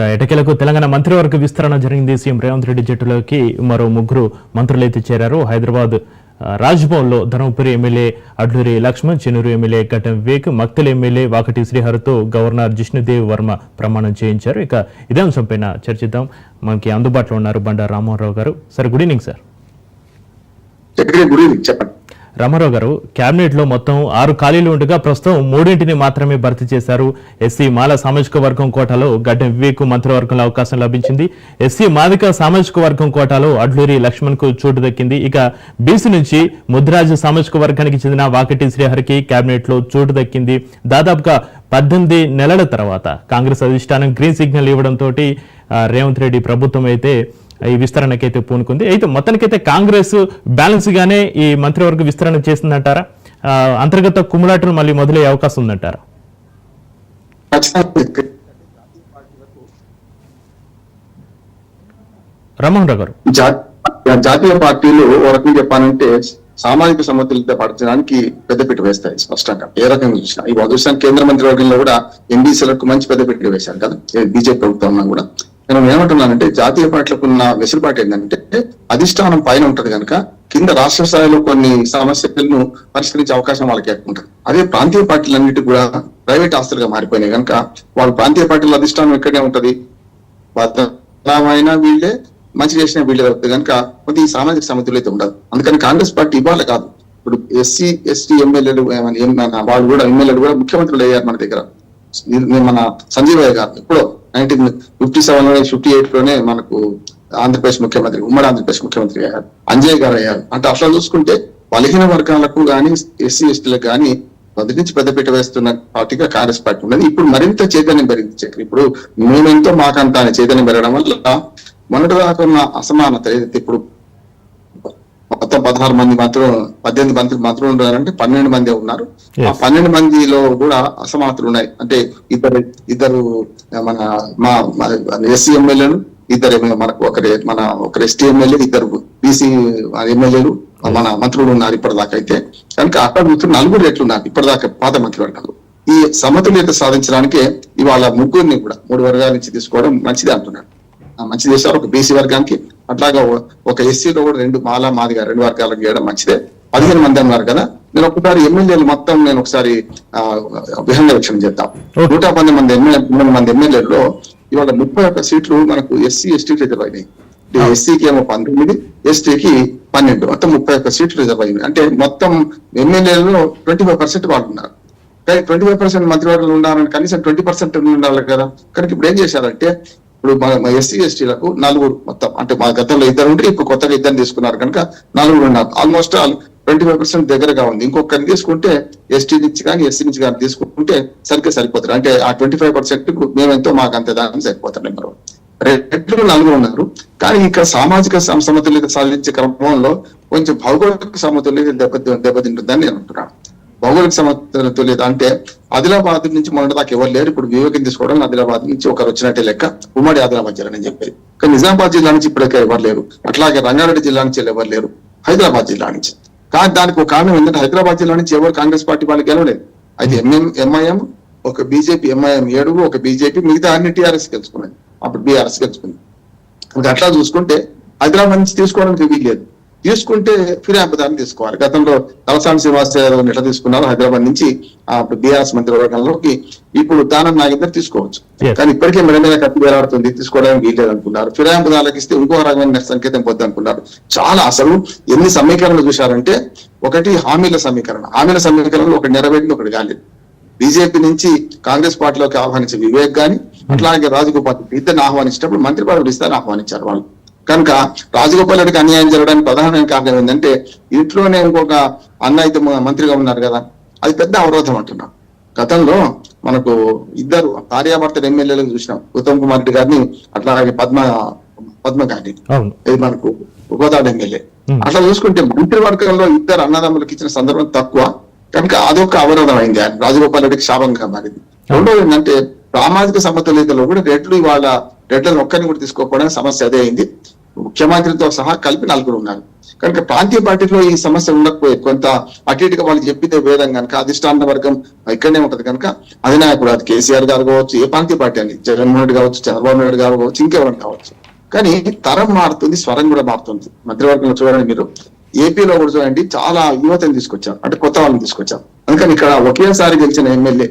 ఎటకెలకు తెలంగాణ మంత్రివర్గ విస్తరణ జరిగింది. సీఎం రేవంత్ రెడ్డి జట్టులోకి మరో ముగ్గురు మంత్రులైతే చేరారు. హైదరాబాద్ రాజ్భవన్లో ధర్మపురి ఎమ్మెల్యే అడ్లూరి లక్ష్మణ్, చెన్నూరు ఎమ్మెల్యే గడ్డం వివేక్, మక్తల్ ఎమ్మెల్యే వాకటి శ్రీహరితో గవర్నర్ జిష్ణుదేవ్ వర్మ ప్రమాణం చేయించారు. ఇక ఇదే అంశంపైన చర్చిద్దాం. మనకి అందుబాటులో ఉన్నారు బండారు రామారావు గారు. Sir, good evening sir. చెప్పండి. రామారావు గారు, కేబినెట్ లో మొత్తం 6 ఖాళీలు ఉండగా ప్రస్తుతం 3 మాత్రమే భర్తీ చేశారు. ఎస్సీ మాల సామాజిక వర్గం కోటాలో గడ్డం వివేక్ మంత్రివర్గంలో అవకాశం లభించింది. ఎస్సీ మాదిక సామాజిక వర్గం కోటాలో అడ్లూరి లక్ష్మణ్ కు చోటు దక్కింది. ఇక బీసీ నుంచి ముద్రాజు సామాజిక వర్గానికి చెందిన వాకటి శ్రీహరికి కేబినెట్ లో చోటు దక్కింది. దాదాపుగా 18 నెలల తర్వాత కాంగ్రెస్ అధిష్టానం గ్రీన్ సిగ్నల్ ఇవ్వడంతో రేవంత్ రెడ్డి ప్రభుత్వం అయితే ఈ విస్తరణకైతే పూనుకుంది. అయితే మొత్తానికైతే కాంగ్రెస్ బ్యాలెన్స్ గానే ఈ మంత్రివర్గ విస్తరణ చేసిందంటారా? అంతర్గత కుమ్ములాటలు మళ్ళీ మొదలయ్యే అవకాశం ఉందంటారా? రామ్మోహన్ రావు గారు, జాతీయ పార్టీలు ఒక రకంగా చెప్పాలంటే సామాజిక సమతుల్యత పరచడానికి పెద్దపీట వేస్తాయి స్పష్టంగా. ఏ రకంగా చూసినా ఈ చూసిన కేంద్ర మంత్రివర్గంలో కూడా ఎంబీసీలకు మంచి పెద్దపీట వేశారు కదా బీజేపీ ప్రభుత్వం కూడా. నేను ఏమంటున్నానంటే జాతీయ పార్టీలకు ఉన్న వెసులుబాటు ఏంటంటే అధిష్టానం పైన ఉంటది కనుక కింద రాష్ట్ర స్థాయిలో కొన్ని సమస్యలను పరిష్కరించే అవకాశం వాళ్ళకి ఎక్కువ ఉంటుంది. అదే ప్రాంతీయ పార్టీలన్నిటి కూడా ప్రైవేట్ ఆస్తులుగా మారిపోయినాయి కనుక వాళ్ళు ప్రాంతీయ పార్టీల అధిష్టానం ఎక్కడే ఉంటది, బదనామైనా వీళ్ళే, మంచి చేసిన వీళ్ళే అవుతుంది కనుక కొంత ఈ సామాజిక సమతుల్యత ఉండదు. అందుకని కాంగ్రెస్ పార్టీ ఇవ్వాలి కాదు, ఇప్పుడు ఎస్సీ ఎస్టీ ఎమ్మెల్యేలు వాళ్ళు కూడా ఎమ్మెల్యేలు కూడా ముఖ్యమంత్రులు అయ్యారు మన దగ్గర. మన సంజీవయ్య గారు ఇప్పుడు 1957 58 లోనే మనకు ఆంధ్రప్రదేశ్ ముఖ్యమంత్రి, ఉమ్మడి ఆంధ్రప్రదేశ్ ముఖ్యమంత్రి అయ్యారు. అంజయ్ గారు అయ్యారు. అంటే అట్లా చూసుకుంటే బలహీన వర్గాలకు కానీ ఎస్సీ ఎస్టీలకు కానీ మొదటి నుంచి పెద్దపీట వేస్తున్న పార్టీగా కాంగ్రెస్ పార్టీ ఉన్నది. ఇప్పుడు మరింత చైతన్యం పెరిగింది. ఇప్పుడు మేమెంతో మాకంతా చైతన్యం పెరగడం వల్ల మొన్నటి దాకా ఉన్న అసమానత ఏదైతే ఇప్పుడు మొత్తం 16 మంది మంత్రులు 18 మంత్రులు ఉన్నారంటే 12 మంది ఉన్నారు. ఆ 12 మందిలో కూడా అసమానతలు ఉన్నాయి. అంటే ఇద్దరు మన ఎస్సీ ఎమ్మెల్యేలు, ఇద్దరు మనకు ఒకరు ఎస్టీ ఎమ్మెల్యే, ఇద్దరు బీసీ ఎమ్మెల్యేలు మన మంత్రులు ఉన్నారు ఇప్పటిదాకా. అయితే కనుక అక్కడ చూస్తే 4 రేట్లు ఉన్నారు ఇప్పటిదాకా పాత మంత్రివర్గాలు. ఈ సమతుల్యత సాధించడానికే ఇవాళ ముగ్గురిని కూడా 3 వర్గాల నుంచి తీసుకోవడం మంచిది అంటున్నాడు. మంచి చేశారు. ఒక బీసీ వర్గానికి, అట్లాగా ఒక ఎస్సీలో కూడా 2 మాలా మాదిగా 2 వర్గాలకు చేయడం మంచిదే. 15 మంది అన్నారు కదా. నేను ఒకసారి ఎమ్మెల్యేలు మొత్తం నేను ఒకసారి విహంగవీక్షణ చేద్దాం. 110 మంది ఎమ్మెల్యేల్లో ఇవాళ 31 సీట్లు మనకు ఎస్సీ ఎస్టీకి రిజర్వ్ అయినాయి. ఎస్సీకి ఏమో 19, ఎస్టీకి 12, మొత్తం 31 సీట్లు రిజర్వ్ అయినాయి. అంటే మొత్తం ఎమ్మెల్యేలలో 25% వాళ్ళు ఉన్నారు. కానీ 25% మంత్రివర్గాలు ఉండాలని కనీసం 20% ఉండాలి కదా. కనుక ఇప్పుడు ఏం చేశారంటే ఇప్పుడు మా ఎస్సీ ఎస్టీలకు 4 మొత్తం, అంటే మా గతంలో 2 ఉంటే ఇప్పుడు కొత్తగా 2 తీసుకున్నారు కనుక 4 ఉన్నారు. ఆల్మోస్ట్ 25% దగ్గరగా ఉంది. ఇంకొకరిని తీసుకుంటే ఎస్టీ నుంచి కానీ ఎస్సీ నుంచి కానీ తీసుకుంటే సరిగ్గా సరిపోతారు. అంటే ఆ 25% మేమెంతో మాకు అంతే దానికి సరిపోతారు. నెంబర్ 2 4 ఉన్నారు. కానీ ఇక్కడ సామాజిక సమతుల్యత సాధించే క్రమంలో కొంచెం భౌగోళిక సమతుల్యత దెబ్బతింటుందని నేను అంటున్నాను. భౌగోళిక సమతుల్యత అంటే ఆదిలాబాద్ నుంచి మొన్నటి దాకా ఎవరు లేరు. ఇప్పుడు వివేకం తీసుకోవడం ఆదిలాబాద్ నుంచి ఒకరు వచ్చినట్టే లెక్క, ఉమ్మడి ఆదిలాబాద్ జిల్లా అని చెప్పేది. కానీ నిజామాబాద్ జిల్లా నుంచి ఇప్పటికే ఎవరు లేరు. అట్లాగే రంగారెడ్డి జిల్లా నుంచి ఎవరు లేరు, హైదరాబాద్ జిల్లా నుంచి. కానీ దానికి ఒక కారణం ఏంటంటే హైదరాబాద్ జిల్లా నుంచి ఎవరు కాంగ్రెస్ పార్టీ వాళ్ళు గెలవలేదు. అయితే ఎంఐఎం, ఒక బీజేపీ, ఎంఐఎం 7, ఒక బీజేపీ, మిగతా అన్ని టీఆర్ఎస్ గెలుచుకున్నాయి. అప్పుడు బీఆర్ఎస్ గెలుచుకుంది. అట్లా చూసుకుంటే హైదరాబాద్ నుంచి తీసుకోవడానికి వీల్లేదు. తీసుకుంటే ఫిర్యాదుదారుని తీసుకోవాలి. గతంలో తలసాని శ్రీనివాస్ యాదవ్ ఎట్లా తీసుకున్నారు హైదరాబాద్ నుంచి బీఆర్ఎస్ మంత్రివర్గంలోకి, ఇప్పుడు దానం నాగేందర్ తీసుకోవచ్చు. కానీ ఇప్పటికే మెడ కత్తి వేలాడుతుంది, తీసుకోవడానికి వీల్లేదు అనుకున్నారు. ఫిర్యాదుదారులకు ఇస్తే ఇంకో రకమైన సంకేతం పొద్దు అనుకున్నారు. చాలా అసలు ఎన్ని సమీకరణలు చూశారంటే, ఒకటి హామీల సమీకరణలో ఒకటి నెరవేరింది, ఒకటి కాలేదు. బీజేపీ నుంచి కాంగ్రెస్ పార్టీలోకి ఆహ్వానించే వివేక్ గాని, అట్లాగే రాజగోపాల్ ఇద్దరిని ఆహ్వానించినప్పుడు మంత్రి పదవులు ఇస్తారని ఆహ్వానించారు వాళ్ళు. కనుక రాజగోపాల్ రెడ్డికి అన్యాయం జరగడానికి ప్రధానమైన కారణం ఏంటంటే ఇంట్లోనే ఇంకొక అన్న అయితే మంత్రిగా ఉన్నారు కదా, అది పెద్ద అవరోధం అంటున్నాం. గతంలో మనకు 2 భార్యాభర్తల ఎమ్మెల్యేలకు చూసినాం, ఉత్తమ్ కుమార్ రెడ్డి గారిని, అట్లాగే పద్మ గారిని, ఇది మనకు గోదావరి ఎమ్మెల్యే. అట్లా చూసుకుంటే మంత్రివర్గంలో 2 అన్నదమ్ములకు ఇచ్చిన సందర్భం తక్కువ కనుక అదొక అవరోధం అయింది. రాజగోపాల్ రెడ్డికి శాపంగా మారింది. రెండోది ఏంటంటే సామాజిక సమతుల్యతలో కూడా రెడ్లను ఒక్కరిని కూడా తీసుకోకపోవడానికి సమస్య అదే అయింది. ముఖ్యమంత్రితో సహా కలిపి 4 ఉన్నారు. కనుక ప్రాంతీయ పార్టీలో ఈ సమస్య ఉండకపోయే కొంత అటు ఇటుగా వాళ్ళు చెప్పితే వేదం కనుక అధిష్టాన వర్గం ఇక్కడనే ఉంటది కనుక అధినాయకుడు అది కేసీఆర్ గారు కావచ్చు, ఏ ప్రాంతీయ పార్టీ అని జగన్మోహన్ రెడ్డి కావచ్చు, చంద్రబాబు నాయుడు గారు కావచ్చు, ఇంకెవరైనా కావచ్చు. కానీ తరం మారుతుంది, స్వరం కూడా మారుతుంది. మంత్రివర్గంలో చూడండి మీరు, ఏపీలో కూడా చూడండి చాలా యువతను తీసుకొచ్చారు, అంటే కొత్త వాళ్ళని తీసుకొచ్చారు. అందుకని ఇక్కడ ఒకేసారి గెలిచిన ఎమ్మెల్యే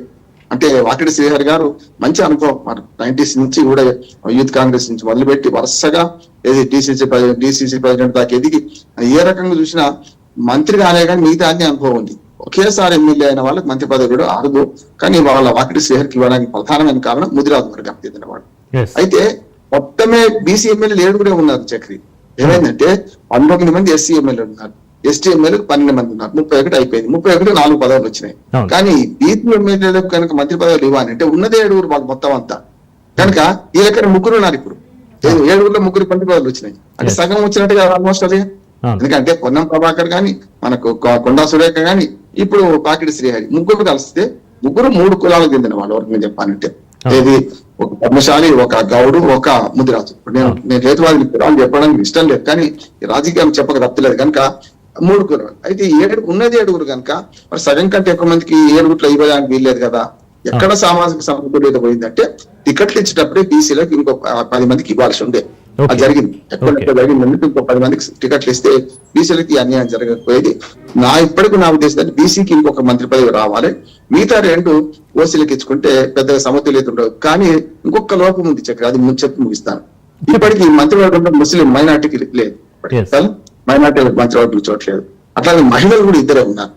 అంటే వాకిటి శ్రీహరి గారు మంచి అనుభవం. 90s నుంచి కూడా యూత్ కాంగ్రెస్ నుంచి మొదలుపెట్టి వరుసగా ఏది డీసీసీ ప్రెసిడెంట్ దాకా ఎదిగి ఏ రకంగా చూసినా మంత్రి కాలే కానీ మిగతా అన్ని అనుభవం ఉంది. ఒకేసారి ఎమ్మెల్యే అయిన వాళ్ళకి మంత్రి పదవి కూడా అరుదు. కానీ వాళ్ళ వాకిటి శ్రీహరికి ఇవ్వడానికి ప్రధానమైన కారణం ముదిరాజు వర్గం చెందినవాడు. అయితే మొత్తమే బీసీ ఎమ్మెల్యేలు 7 ఉన్నారు చక్రి. ఏమైందంటే 19 మంది ఎస్సీ ఎమ్మెల్యేలు ఉన్నారు, ఎస్టీ ఎమ్మెల్యేలు 12 మంది ఉన్నారు, 31 అయిపోయింది. 31 4 పదవులు వచ్చినాయి. కానీ బీసీ ఎమ్మెల్యేలకు కనుక మంత్రి పదవులు ఇవ్వాలి అంటే ఉన్నదే 7 వాళ్ళు మొత్తం అంతా. కనుక ఈ లెక్కన 3 ఉన్నారు. ఇప్పుడు 7లో 3 మంత్రి పదవులు వచ్చినాయి అంటే సగం వచ్చినట్టుగా ఆల్మోస్ట్ అదే. ఎందుకంటే పొన్నం ప్రభాకర్ గాని, మనకు కొండా సురేఖ గాని, ఇప్పుడు పాకిడి శ్రీహరి 3 కలిస్తే 3 కులాలకు చెందిన వాళ్ళు. వరకు నేను చెప్పానంటే ఏది ఒక పద్మశాలి, ఒక గౌడు, ఒక ముదిరాజు. నేను హేతువాది కులాలు చెప్పడానికి ఇష్టం లేదు, కానీ రాజకీయం చెప్పక తప్పలేదు కనుక 3 కులాలు. అయితే 7 ఉన్నది 7 కనుక మరి సగం కంటే ఎక్కువ మందికి 7 ఇవ్వడానికి వీల్లేదు కదా. ఎక్కడ సామాజిక సమతుల్యత పోయిందంటే టికెట్లు ఇచ్చేటప్పుడే బీసీలకు ఇంకో 10 మందికి ఇవ్వాల్సి ఉండే. అది జరిగింది. ఎక్కడ జరిగిందంటే ఇంకో 10 మందికి టికెట్లు ఇస్తే బీసీలకి అన్యాయం జరగకపోయేది. ఇప్పటికీ నా ఉద్దేశం బీసీకి ఇంకొక మంత్రి పదవి రావాలి, మిగతా 2 ఓసీలకు ఇచ్చుకుంటే పెద్దగా సమతుల్యత ఉండదు. కానీ ఇంకొక లోపం ఉంది చక్ర, అది చెప్పి ముగిస్తాను. ఇప్పటికీ మంత్రివర్గంలో ముస్లిం మైనార్టీకి లేదు, మైనార్టీ మంత్రివర్గం చూడట్లేదు. అట్లాగే మహిళలు కూడా 2 ఉన్నారు.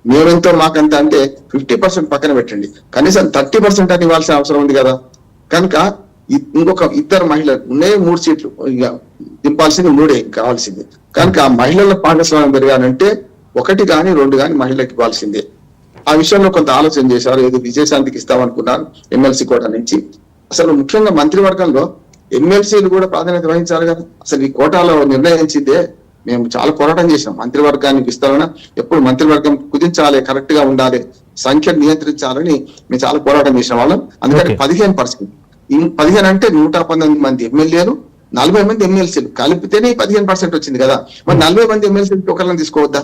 మేమెంతో మాకంత అంటే 50% పక్కన పెట్టండి, కనీసం 30% అని ఇవ్వాల్సిన అవసరం ఉంది కదా. కనుక ఇంకొక 2 మహిళలు ఉన్నాయి, 3 సీట్లు ఇక దింపాల్సింది 3 కావాల్సింది. కనుక ఆ మహిళల భాగస్వామ్యం పెరగాలంటే 1 కానీ 2 కానీ మహిళలకు ఇవ్వాల్సిందే. ఆ విషయంలో కొంత ఆలోచన చేశారు. ఏదో విజయశాంతికి ఇస్తామనుకున్నారు ఎమ్మెల్సీ కోటా నుంచి. అసలు ముఖ్యంగా మంత్రివర్గంలో ఎమ్మెల్సీలు కూడా ప్రాధాన్యత వహించాలి కదా. అసలు ఈ కోటాలో నిర్ణయించిందే మేము చాలా పోరాటం చేసినాం. మంత్రివర్గానికి విస్తరణ ఎప్పుడు మంత్రివర్గం కుదించాలి, కరెక్ట్ గా ఉండాలి, సంఖ్యను నియంత్రించాలని మేము చాలా పోరాటం చేసిన వాళ్ళం. అందుకని 15%, 15 అంటే 119 మంది ఎమ్మెల్యేలు, 40 మంది ఎమ్మెల్సీలు కలిపితేనే 15% వచ్చింది కదా. మరి 40 మంది ఎమ్మెల్సీలు ఒకళ్ళని తీసుకోవద్దా?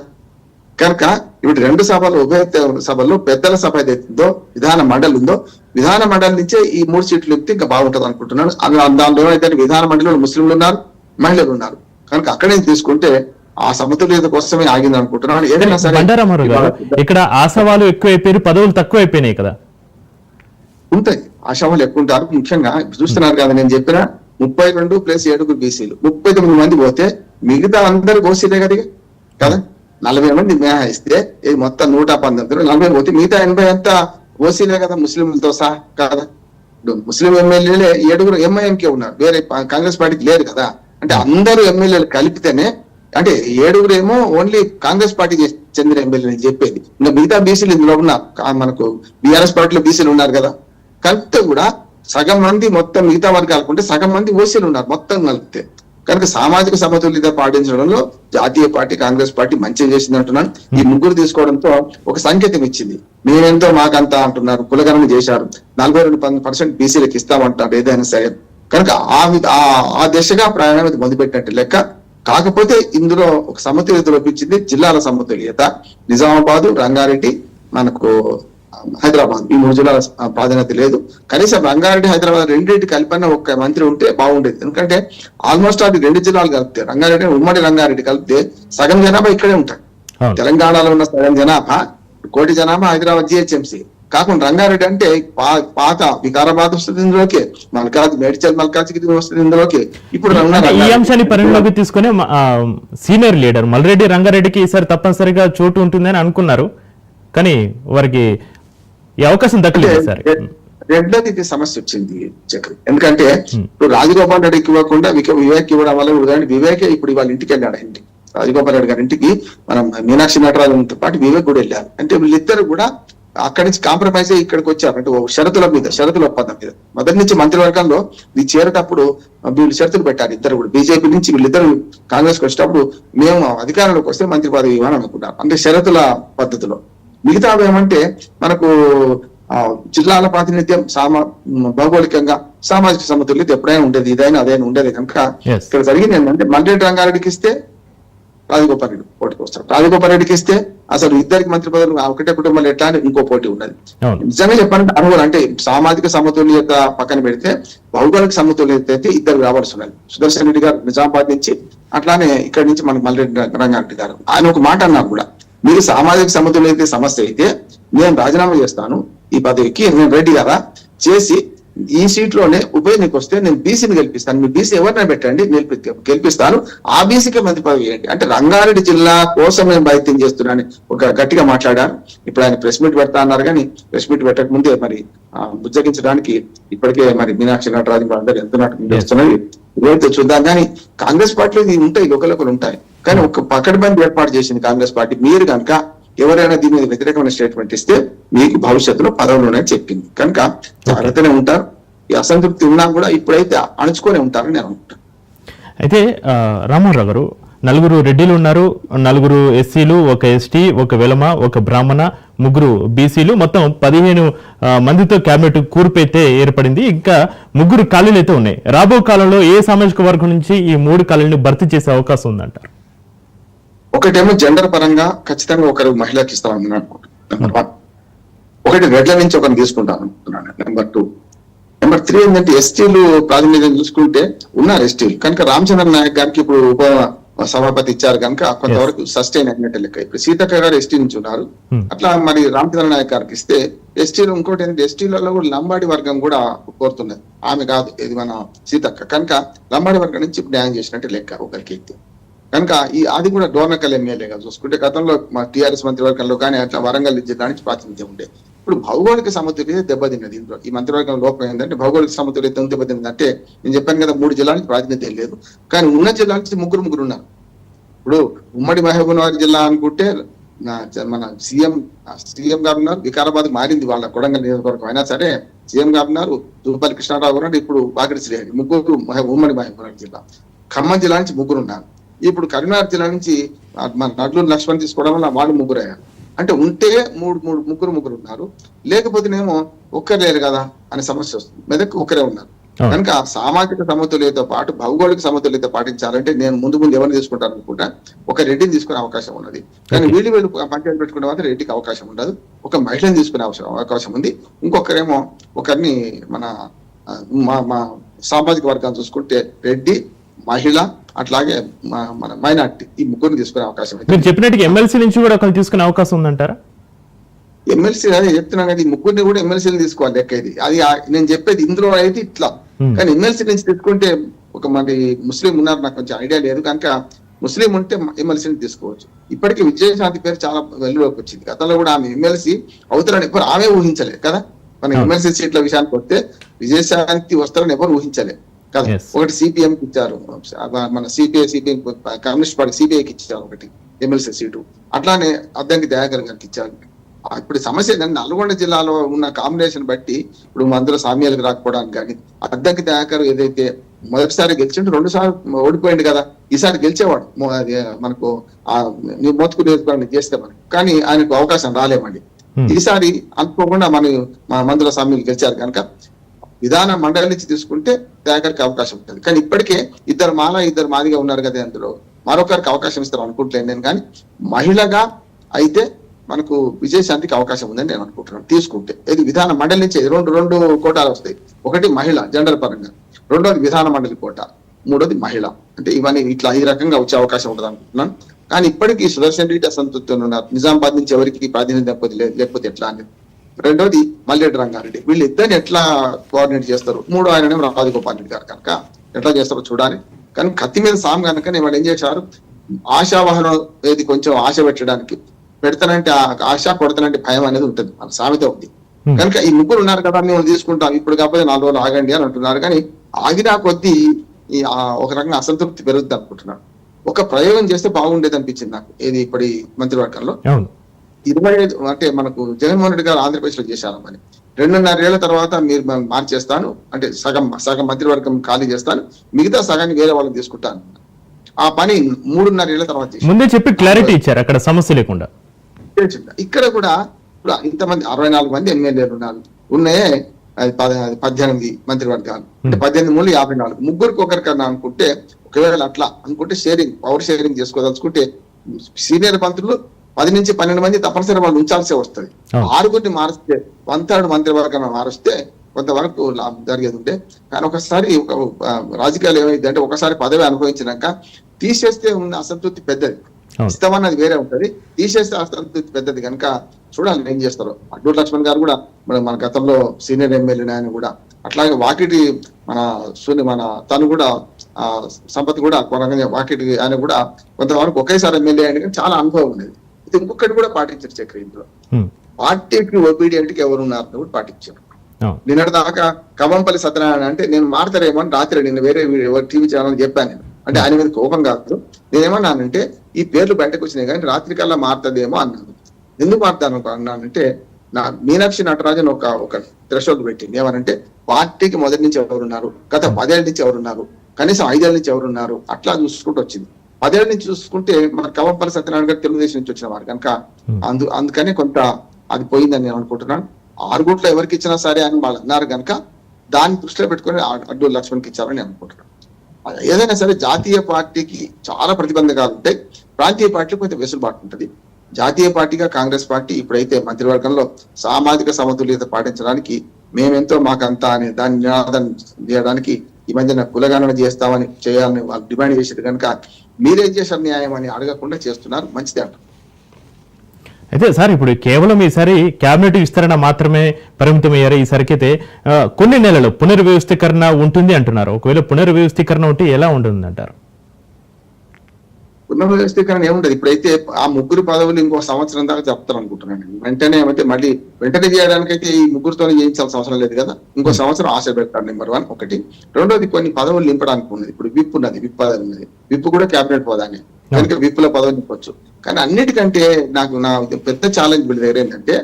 కనుక ఇప్పుడు 2 సభలు, ఉభయ సభల్లో పెద్దల సభ ఏదైతుందో విధాన మండలి ఉందో, విధాన మండలి నుంచే ఈ 3 సీట్లు ఇస్తే ఇంకా బాగుంటది అనుకుంటున్నాను. దానిలో ఏమైతే విధాన మండలిలో ముస్లింలు ఉన్నారు, మహిళలు ఉన్నారు. కనుక అక్కడే తీసుకుంటే ఆ సమతుల్యత కోసమే ఆగింది అనుకుంటున్నాను. ఏదైనా సరే ఇక్కడ ఆశావాలు ఎక్కువైపోయి పదవులు తక్కువ అయిపోయినాయి కదా. ఉంటాయి, ఆశావాలు ఎక్కువ ఉంటారు. ముఖ్యంగా చూస్తున్నారు కదా, నేను చెప్పిన 32 + 7 బీసీలు 39 మంది పోతే మిగతా అందరు ఓసీలే కదా. 40 మంది మినహాయిస్తే ఇది మొత్తం 119, 40 పోతే మిగతా 80 అంతా ఓసీలే కదా, ముస్లింలతో సహా కదా. ముస్లిం ఎమ్మెల్యేలే 7 ఎంఐఎంకే ఉన్నారు, వేరే కాంగ్రెస్ పార్టీకి లేరు కదా. అంటే అందరూ ఎమ్మెల్యేలు కలిపితేనే, అంటే 7 ఏమో ఓన్లీ కాంగ్రెస్ పార్టీకి చెందిన ఎమ్మెల్యేలు అని చెప్పేది. ఇంకా మిగతా బీసీలు ఇందులో ఉన్నారు, మనకు బీఆర్ఎస్ పార్టీలో బీసీలు ఉన్నారు కదా. కలిపితే కూడా సగం మంది మొత్తం మిగతా వర్గాలకు ఉంటే సగం మంది ఓసీలు ఉన్నారు మొత్తం కలిపితే. కనుక సామాజిక సమతుల్యత పాటించడంలో జాతీయ పార్టీ కాంగ్రెస్ పార్టీ మంచిగా చేసింది అంటున్నాను. ఈ 3 తీసుకోవడంతో ఒక సంకేతం ఇచ్చింది. మేమెంతో మాకంతా అంటున్నారు, కులగణన చేశారు, 42% బీసీలకు ఇస్తామంటారు ఏదైనా సరే. కనుక ఆ దిశగా ప్రయాణం మొదలుపెట్టినట్టు లెక్క. కాకపోతే ఇందులో ఒక సమతుల్యత లోపించింది, జిల్లాల సమతుల్యత. నిజామాబాద్, రంగారెడ్డి, మనకు హైదరాబాద్, ఈ 3 జిల్లాల ప్రాధాన్యత లేదు. కనీసం రంగారెడ్డి, హైదరాబాద్ రెండింటి కలిపిన ఒక మంత్రి ఉంటే బాగుండేది. ఎందుకంటే ఆల్మోస్ట్ అది 2 జిల్లాలు కలిపితే, రంగారెడ్డి ఉమ్మడి రంగారెడ్డి కలిపితే సగం జనాభా ఇక్కడే ఉంటారు. తెలంగాణలో ఉన్న సగం జనాభా, 1 కోటి జనాభా హైదరాబాద్ జిహెచ్ఎంసీ కాకుండా రంగారెడ్డి అంటే పాత వికారాబాద్ వస్తుంది ఇందులోకి, మేడ్చల్ మల్కాజ్గిరి వస్తుంది ఇందులోకి. ఇప్పుడు ఈ అంశాన్ని పరిగణలోకి తీసుకుని సీనియర్ లీడర్ మల్రెడ్డి రంగారెడ్డికి ఈసారి తప్పనిసరిగా చోటు ఉంటుందని అనుకున్నారు, కానీ వారికి ఈ అవకాశం దక్కలేదు సార్. రెండోది సమస్య వచ్చింది చక్రి. ఎందుకంటే ఇప్పుడు రాజగోపాల్ రెడ్డికి ఇవ్వకుండా వివేక్ ఇవ్వడం వల్ల, ఉదాహరణ వివేకే ఇప్పుడు ఇవాళ ఇంటికి వెళ్ళాడు. ఇంటికి రాజగోపాల్ రెడ్డి గారి ఇంటికి మనం మీనాక్షి నటరాజన్తో పాటు వివేక్ కూడా వెళ్ళారు. అంటే వీళ్ళిద్దరు కూడా అక్కడి నుంచి కాంప్రమైజ్ అయ్యి ఇక్కడికి వచ్చారు. అంటే షరతుల ఒప్పందం మీద. మొదటి నుంచి మంత్రివర్గంలో ఇది చేరేటప్పుడు వీళ్ళు షరతులు పెట్టారు ఇద్దరు కూడా. బీజేపీ నుంచి వీళ్ళిద్దరు కాంగ్రెస్ కి వచ్చేటప్పుడు మేము అధికారంలోకి వస్తే మంత్రి పదవి ఇవ్వాలని అనుకున్నారు, అంటే షరతుల పద్ధతిలో. మిగతా ఏమంటే మనకు జిల్లాల ప్రాతినిధ్యం భౌగోళికంగా సామాజిక సమతుల్యత ఎప్పుడైనా ఉండేది, ఇదైనా అదైనా ఉండేది కనుక Yes. ఇక్కడ జరిగింది ఏంటంటే మల్రెడ్డి రంగారెడ్డికి ఇస్తే రాజగోపాల్ రెడ్డి పోటీకి వస్తారు, రాజగోపాల్ రెడ్డికి ఇస్తే అసలు ఇద్దరికి మంత్రి పదవులు ఒకటే కుటుంబంలో ఎట్లా అని ఇంకో పోటీ ఉన్నది. అవును. నిజంగా చెప్పాలంటే అనుభవం అంటే సామాజిక సమతుల్యత పక్కన పెడితే భౌగోళిక సమతుల్యత అయితే ఇద్దరు రావాల్సి ఉన్నది. సుదర్శన్ రెడ్డి గారు నిజామాబాద్ నుంచి, అట్లానే ఇక్కడి నుంచి మనకి మల్రెడ్డి రంగారెడ్డి గారు. ఆయన ఒక మాట అన్నారు కూడా, మీరు సామాజిక సమతుల్యత సమస్య అయితే నేను రాజీనామా చేస్తాను ఈ పదవికి, నేను రెడ్డి గారా చేసి ఈ సీట్ లోనే ఉప ఎన్నిక వస్తే నేను బీసీని గెలిపిస్తాను, మీ బీసీ ఎవరినైనా పెట్టండి గెలిపిస్తాను, ఆ బీసీకే మంత్రి పదవి ఏంటి అంటే రంగారెడ్డి జిల్లా కోసం నేను ప్రయత్నం చేస్తున్నాను ఒక గట్టిగా మాట్లాడారు. ఇప్పుడు ఆయన ప్రెస్ మీట్ పెడతా అన్నారు, కానీ ప్రెస్ మీట్ పెట్టక ముందే మరి బుజ్జగించడానికి ఇప్పటికే మరి మీనాక్షి నటరాజు అందరూ ఎంత నాటకం చేస్తున్నది ఇదైతే చూద్దాం. కానీ కాంగ్రెస్ పార్టీలో ఇది ఉంటాయి, ఒకరు ఉంటాయి, కానీ ఒక పకడ్బందీ ఏర్పాటు చేసింది కాంగ్రెస్ పార్టీ. మీరు కనుక ఎవరైనా దీని మీద వ్యతిరేకమైన స్టేట్మెంట్ ఇస్తే మీకు భవిష్యత్తులో పదవులు ఉన్నాయని చెప్పింది కనుక జాగ్రత్తనే ఉంటారు. ఈ అసంతృప్తి ఉన్నా కూడా ఇప్పుడైతే అణుచుకొని ఉంటారని నేను అనుకుంటాను. అయితే రామారావు గారు, 4 రెడ్డిలు ఉన్నారు, 4 ఎస్సీలు, 1 ఎస్టీ, 1 వెలమ, 1 బ్రాహ్మణ, 3 బీసీలు, మొత్తం 15 మందితో కేబినెట్ కూర్పైతే ఏర్పడింది. ఇంకా 3 ఖాళీలు అయితే ఉన్నాయి. రాబో కాలంలో ఏ సామాజిక వర్గం నుంచి ఈ 3 ఖాళీలను భర్తీ చేసే అవకాశం ఉందంటారు? ఒకటేమో జెండర్ పరంగా ఖచ్చితంగా ఒకరు మహిళకి ఇస్తామని అనుకుంటున్నాను. నెంబర్ 1. ఒకటి రెడ్ల నుంచి ఒకరిని తీసుకుంటాను అనుకుంటున్నాను. నెంబర్ 2. నెంబర్ 3 ఏంటంటే ఎస్టీలు ప్రాతినిధ్యం చూసుకుంటే ఉన్నారు ఎస్టీలు కనుక రామచంద్ర నాయక్ గారికి ఇప్పుడు ఉప సభాపతి ఇచ్చారు కనుక కొంతవరకు సస్టైన్ అయినట్టు లెక్క. ఇప్పుడు సీతక్క గారు ఎస్టీ నుంచి ఉన్నారు, అట్లా మరి రామచంద్ర నాయక్ గారికి ఇస్తే ఎస్టీలు. ఇంకోటి ఏంటంటే ఎస్టీలలో కూడా లంబాడి వర్గం కూడా కోరుతున్నది, ఆమె కాదు ఇది మన సీతక్క కనుక లంబాడి వర్గం నుంచి ఇప్పుడు న్యాయం చేసినట్టు లెక్క ఒకరికి అయితే కనుక అది కూడా డోర్నకల్ ఎమ్మెల్యేగా చూసుకుంటే గతంలో మా టీఆర్ఎస్ మంత్రివర్గంలో కానీ అట్లా వరంగల్ జిల్లా నుంచి ప్రాతినిధ్యం ఉండే. ఇప్పుడు భౌగోళిక సమతుల్యత దెబ్బతిన్నది. ఇందులో ఈ మంత్రివర్గం లోపం ఏంటంటే భౌగోళిక సమతుల్యత దెబ్బతిన్నది. అంటే నేను చెప్పాను కదా 3 జిల్లాల నుంచి ప్రాతినిధ్యం లేదు, కానీ ఉన్న జిల్లా నుంచి ముగ్గురు ఉన్నారు. ఇప్పుడు ఉమ్మడి మహబూబ్నగర్ జిల్లా అనుకుంటే మన సీఎం గారు ఉన్నారు, వికారాబాద్ మారింది వాళ్ళ కొడంగల్ నియోజకవర్గం అయినా సరే సీఎం గారు ఉన్నారు, జూపల్లి కృష్ణారావు గారు, ఇప్పుడు వాకిటి శ్రీహరి, ముగ్గురు ఉమ్మడి మహబూబ్నగర్ జిల్లా. ఖమ్మం జిల్లా నుంచి 3 ఉన్నారు. ఇప్పుడు కరీంనగర్ జిల్లా నుంచి మన నడ్లూరు లక్ష్మణ్ తీసుకోవడం వల్ల వాళ్ళు 3 అయ్యారు. అంటే ఉంటే ముగ్గురు ఉన్నారు, లేకపోతేనేమో ఒక్కరు లేరు కదా అనే సమస్య వస్తుంది. మెదక్ ఒకరే ఉన్నారు కనుక సామాజిక సమతుల్యతతో పాటు భౌగోళిక సమతుల్యత పాటించాలంటే నేను ముందు ఎవరిని తీసుకుంటాను అనుకుంటా ఒక రెడ్డిని తీసుకునే అవకాశం ఉన్నది. కానీ వీళ్ళు పంచాయతీ పెట్టుకుంటే మాత్రం రెడ్డికి అవకాశం ఉండదు, ఒక మహిళని తీసుకునే అవకాశం ఉంది. ఇంకొకరేమో ఒకరిని మా సామాజిక వర్గాన్ని చూసుకుంటే రెడ్డి, మహిళ, అట్లాగే మన మైనార్టీ, ఈ ముగ్గురిని తీసుకునే అవకాశం ఉంది. మీరు చెప్పినట్టు ఎమ్మెల్సీ నుంచి కూడా ఒకరిని తీసుకునే అవకాశం ఉందంటారా? ఎమ్మెల్సీ అదే చెప్తున్నాను కదా, ఈ ముగ్గురిని కూడా ఎమ్మెల్సీలు తీసుకోవాలి లెక్క ఇది. అది నేను చెప్పేది ఇందులో అయితే ఇట్లా, కానీ ఎమ్మెల్సీ నుంచి తీసుకుంటే ఒక మరి ముస్లిం ఉన్నారు, నాకు కొంచెం ఐడియా లేదు కనుక ముస్లిం ఉంటే ఎమ్మెల్సీని తీసుకోవచ్చు. ఇప్పటికీ విజయశాంతి పేరు చాలా వెలుగులోకి వచ్చింది. గతంలో కూడా ఆమె ఎమ్మెల్సీ అవుతారని ఎవరు ఆమె ఊహించలేదు కదా. మన ఎమ్మెల్సీ సీట్ల విషయానికి వస్తే విజయశాంతి వస్తారని ఎవరు ఊహించలేదు కదా. ఒకటి సిపిఎం కి ఇచ్చారు, మన సిపిఎం కమ్యూనిస్ట్ పార్టీ సిపిఐకి ఇచ్చారు ఒకటి ఎమ్మెల్సీ సీటు, అట్లానే అద్దంకి దయాకర్ గారికి ఇచ్చారు. ఇప్పుడు సమస్య ఏంటంటే నల్గొండ జిల్లాలో ఉన్న కాంబినేషన్ బట్టి ఇప్పుడు అందులో సామ్యాలకు రాకపోవడానికి కానీ అద్దంకి దయాకర్ ఏదైతే మొదటిసారి గెలిచిండు 2 సార్లు ఓడిపోయింది కదా, ఈసారి గెలిచేవాడు మనకు మోత్కు నియోజకవర్గం చేస్తే మనకు, కానీ ఆయనకు అవకాశం రాలేమండి. ఈసారి అనుకోకుండా మన మందుల సామ్యులు గెలిచారు కనుక విధాన మండలి నుంచి తీసుకుంటే దయాకర్కి అవకాశం ఉంటుంది. కానీ ఇప్పటికే 2 మాల 2 మాదిగా ఉన్నారు కదా, అందులో మరొకరికి అవకాశం ఇస్తారు అనుకుంటలేను నేను. కానీ మహిళగా అయితే మనకు విజయశాంతికి అవకాశం ఉందని నేను అనుకుంటున్నాను. తీసుకుంటే ఇది విధాన మండలి నుంచి రెండు కోటాలు వస్తాయి. ఒకటి మహిళ జెండర్ పరంగా, 2వది విధాన మండలి కోట, 3వది మహిళ. అంటే ఇవన్నీ ఇట్లా ఈ రకంగా వచ్చే అవకాశం ఉంటుంది అనుకుంటున్నాను. కానీ ఇప్పటికీ సుదర్శన్ రెడ్డి అసంతృప్తి ఉన్నారు. నిజామాబాద్ నుంచి ఎవరికి ప్రాతినిధ్యం లేకపోతే ఎట్లా అని. 2వది మల్రెడ్డి రంగారెడ్డి, వీళ్ళిద్దరిని ఎట్లా కోఆర్డినేట్ చేస్తారు. 3 ఆయననేమో రాజగోపాల్ రెడ్డి గారు కనుక ఎట్లా చేస్తారో చూడాలి. కానీ కత్తి మీద సామ్ కనుక వాళ్ళు ఏం చేశారు, ఆశావాహనం ఏది కొంచెం ఆశ పెట్టడానికి పెడతానంటే ఆశ, కొడతానంటే భయం అనేది ఉంటుంది, మన సామెత ఉంది కనుక ఈ ముగ్గురు ఉన్నారు కదా మేము తీసుకుంటాం ఇప్పుడు కాకపోతే 4 రోజులు ఆగండి అని అంటున్నారు. కానీ ఆగినా కొద్దీ ఒక రకంగా అసంతృప్తి పెరుగుద్ది అనుకుంటున్నాను. ఒక ప్రయోగం చేస్తే బాగుండేది అనిపించింది నాకు. ఏది ఇప్పటి మంత్రివర్గంలో 25 అంటే మనకు జగన్మోహన్ రెడ్డి గారు ఆంధ్రప్రదేశ్ లో చేశారు మరి 2.5 ఏళ్ల తర్వాత మీరు మార్చేస్తాను అంటే సగం మంత్రివర్గం ఖాళీ చేస్తాను, మిగతా సగాన్ని వేరే వాళ్ళని తీసుకుంటాను. ఆ పని 3.5 ఏళ్ల తర్వాత ముందే చెప్పి క్లారిటీ ఇచ్చారు, అక్కడ సమస్య లేకుండా. ఇక్కడ కూడా ఇప్పుడు ఇంతమంది 64 మంది ఎమ్మెల్యేలు ఉన్నారు, ఉన్నాయే 18 మంత్రివర్గాలు, అంటే 18 మూడు 54, ముగ్గురికి ఒకరికన్నా అనుకుంటే, ఒకవేళ అట్లా అనుకుంటే పవర్ షేరింగ్ చేసుకోదలుచుకుంటే సీనియర్ మంత్రులు 10 నుంచి 12 మంది తప్పనిసరి వాళ్ళు ఉంచాల్సి వస్తుంది. 6గురిని మారిస్తే 1/3 మంత్రివర్గం మారిస్తే కొంతవరకు లాభం జరిగేది ఉంటే, కానీ ఒకసారి రాజకీయాలు ఏమైంది అంటే ఒకసారి పదవి అనుభవించినాక తీసేస్తే ఉన్న అసంతృప్తి పెద్దది, ఇస్తామన్నది వేరే ఉంటది, తీసేస్తే అసంతృప్తి పెద్దది కనుక చూడాలి ఏం చేస్తారో. అడ్డూరు లక్ష్మణ్ గారు కూడా మన గతంలో సీనియర్ ఎమ్మెల్యే ఆయన కూడా అట్లాగే వాకిటి మన తను కూడా సంపత్ కూడా వాకిటి ఆయన కూడా కొంతవరకు ఒకేసారి ఎమ్మెల్యే ఆయన కానీ చాలా అనుభవం ఉండేది. ఇది ఇంకొకటి కూడా పాటించారు చక్ర ఇంట్లో, పార్టీకి ఒబీడియంట్ కి ఎవరు ఉన్నారని కూడా పాటించారు. నిన్నటి దాకా కవంపల్లి సత్యనారాయణ అంటే నేను మారుతారేమో అని రాత్రి నిన్న వేరే టీవీ ఛానల్ చెప్పాను నేను, అంటే ఆయన మీద కోపం కాదు, నేనేమన్నానంటే ఈ పేర్లు బయటకు వచ్చినాయి కానీ రాత్రి కల్లా మారుతుందేమో అన్నాను. ఎందుకు మారుతాను అన్నానంటే మీనాక్షి నటరాజన్ ఒక థ్రెషోల్డ్ పెట్టింది, ఏమనంటే పార్టీకి మొదటి నుంచి ఎవరున్నారు, గత 10 ఏళ్ల నుంచి ఎవరున్నారు, కనీసం 5 ఏళ్ల నుంచి ఎవరున్నారు, అట్లా చూసుకుంటూ వచ్చింది. 10 ఏళ్ల నుంచి చూసుకుంటే మన కవంపల్లి సత్యనారాయణ గారు తెలుగుదేశం నుంచి వచ్చిన వారు కనుక అందుకనే కొంత అది పోయిందని నేను అనుకుంటున్నాను. 6 గుంట్లో ఎవరికి ఇచ్చినా సరే అని వాళ్ళు అన్నారు కనుక దాన్ని దృష్టిలో పెట్టుకుని అడ్డూరు లక్ష్మణ్కి ఇచ్చారని అనుకుంటున్నాను. ఏదైనా సరే జాతీయ పార్టీకి చాలా ప్రతిబంధకాలు ఉంటాయి, ప్రాంతీయ పార్టీకి కొంత వెసులుబాటు ఉంటుంది. జాతీయ పార్టీగా కాంగ్రెస్ పార్టీ ఇప్పుడైతే మంత్రివర్గంలో సామాజిక సమతుల్యత పాటించడానికి మేమెంతో మాకంతా అనే దాన్ని నినాదం చేయడానికి ఈ మధ్యన కులగణన చేయాలని వాళ్ళు డిమాండ్ చేసేది కనుక మీరేం చేశారు న్యాయం అని అడగకుండా చేస్తున్నారు, మంచిదే అంటారు. అయితే సార్ ఇప్పుడు కేవలం ఈసారి కేబినెట్ విస్తరణ మాత్రమే పరిమితం అయ్యారు. ఈసారికి అయితే కొన్ని నెలలు పునర్వ్యవస్థీకరణ ఉంటుంది అంటున్నారు. ఒకవేళ పునర్వ్యవస్థీకరణ ఉంటే ఎలా ఉంటుంది అంటారు? పునర్వ్యవస్థీకరణ ఏముంటది, ఇప్పుడైతే ఆ 3 పదవులు ఇంకో సంవత్సరం దాకా చెప్తారు అనుకుంటున్నాను. వెంటనే ఏమైతే మళ్ళీ వెంటనే చేయడానికైతే ఈ 3తోనే చేయించాల్సిన అవసరం లేదు కదా, ఇంకో సంవత్సరం ఆశ పెడతారు. నెంబర్ 1 ఒకటి. రెండోది కొన్ని పదవులు నింపడానికి ఉన్నది. ఇప్పుడు విప్ ఉన్నది, విప్ పదవి ఉన్నది, విప్ కూడా కేబినెట్ హోదానే కనుక విప్పుల పదవి నింపొచ్చు. కానీ అన్నిటికంటే నాకు నా పెద్ద ఛాలెంజ్ వీళ్ళ దగ్గర ఏంటంటే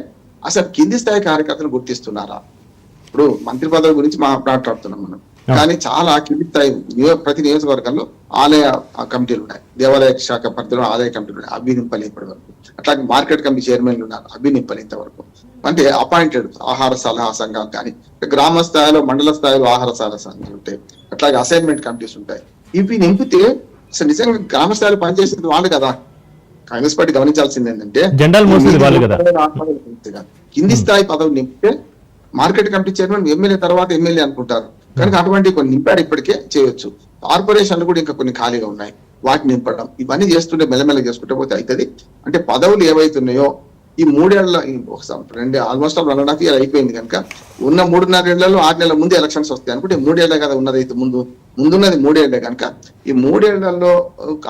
అసలు కింది స్థాయి కార్యకర్తలు గుర్తిస్తున్నారా? ఇప్పుడు మంత్రి పదవి గురించి మాట్లాడుతున్నాం మనం, కానీ చాలా కింది స్థాయి ప్రతి నియోజకవర్గంలో ఆలయ కమిటీలు ఉన్నాయి, దేవాలయ శాఖ పరిధిలో ఆలయ కమిటీలు ఉన్నాయి, అవి నింపలే ఇప్పటి వరకు. అట్లాగే మార్కెట్ కమిటీ చైర్మన్లు ఉన్నారు, అవి నింపలే ఇంతవరకు. అంటే అపాయింటెడ్ ఆహార సలహా సంఘాలు కానీ, గ్రామ స్థాయిలో మండల స్థాయిలో ఆహార సలహా సంఘాలు ఉంటాయి, అట్లాగే అసైన్మెంట్ కమిటీస్ ఉంటాయి. ఇవి నింపితే అసలు నిజంగా గ్రామ స్థాయిలో పనిచేసేది వాళ్ళు కదా. కాంగ్రెస్ పార్టీ గమనించాల్సింది ఏంటంటే కింది స్థాయి పదవి నింపితే మార్కెట్ కమిటీ చైర్మన్ ఎమ్మెల్యే తర్వాత ఎమ్మెల్యే అనుకుంటారు, కనుక అటువంటి కొన్ని నింపారు, ఇప్పటికే చేయొచ్చు. కార్పొరేషన్లు కూడా ఇంకా కొన్ని ఖాళీగా ఉన్నాయి, వాటిని నింపడం, ఇవన్నీ చేస్తుంటే మెల్లమెల్ల చేసుకుంటే పోతే అవుతుంది. అంటే పదవులు ఏవైతున్నాయో ఈ 3 ఏళ్ల ఆల్మోస్ట్ 1.5 years అయిపోయింది కనుక ఉన్న 3.5 ఏళ్లలో 6 నెలల ముందు ఎలక్షన్స్ వస్తాయి అనుకుంటే 3 ఏళ్లే కదా ఉన్నది. అయితే ముందున్నది 3 ఏళ్లే కనుక ఈ 3 ఏళ్లలో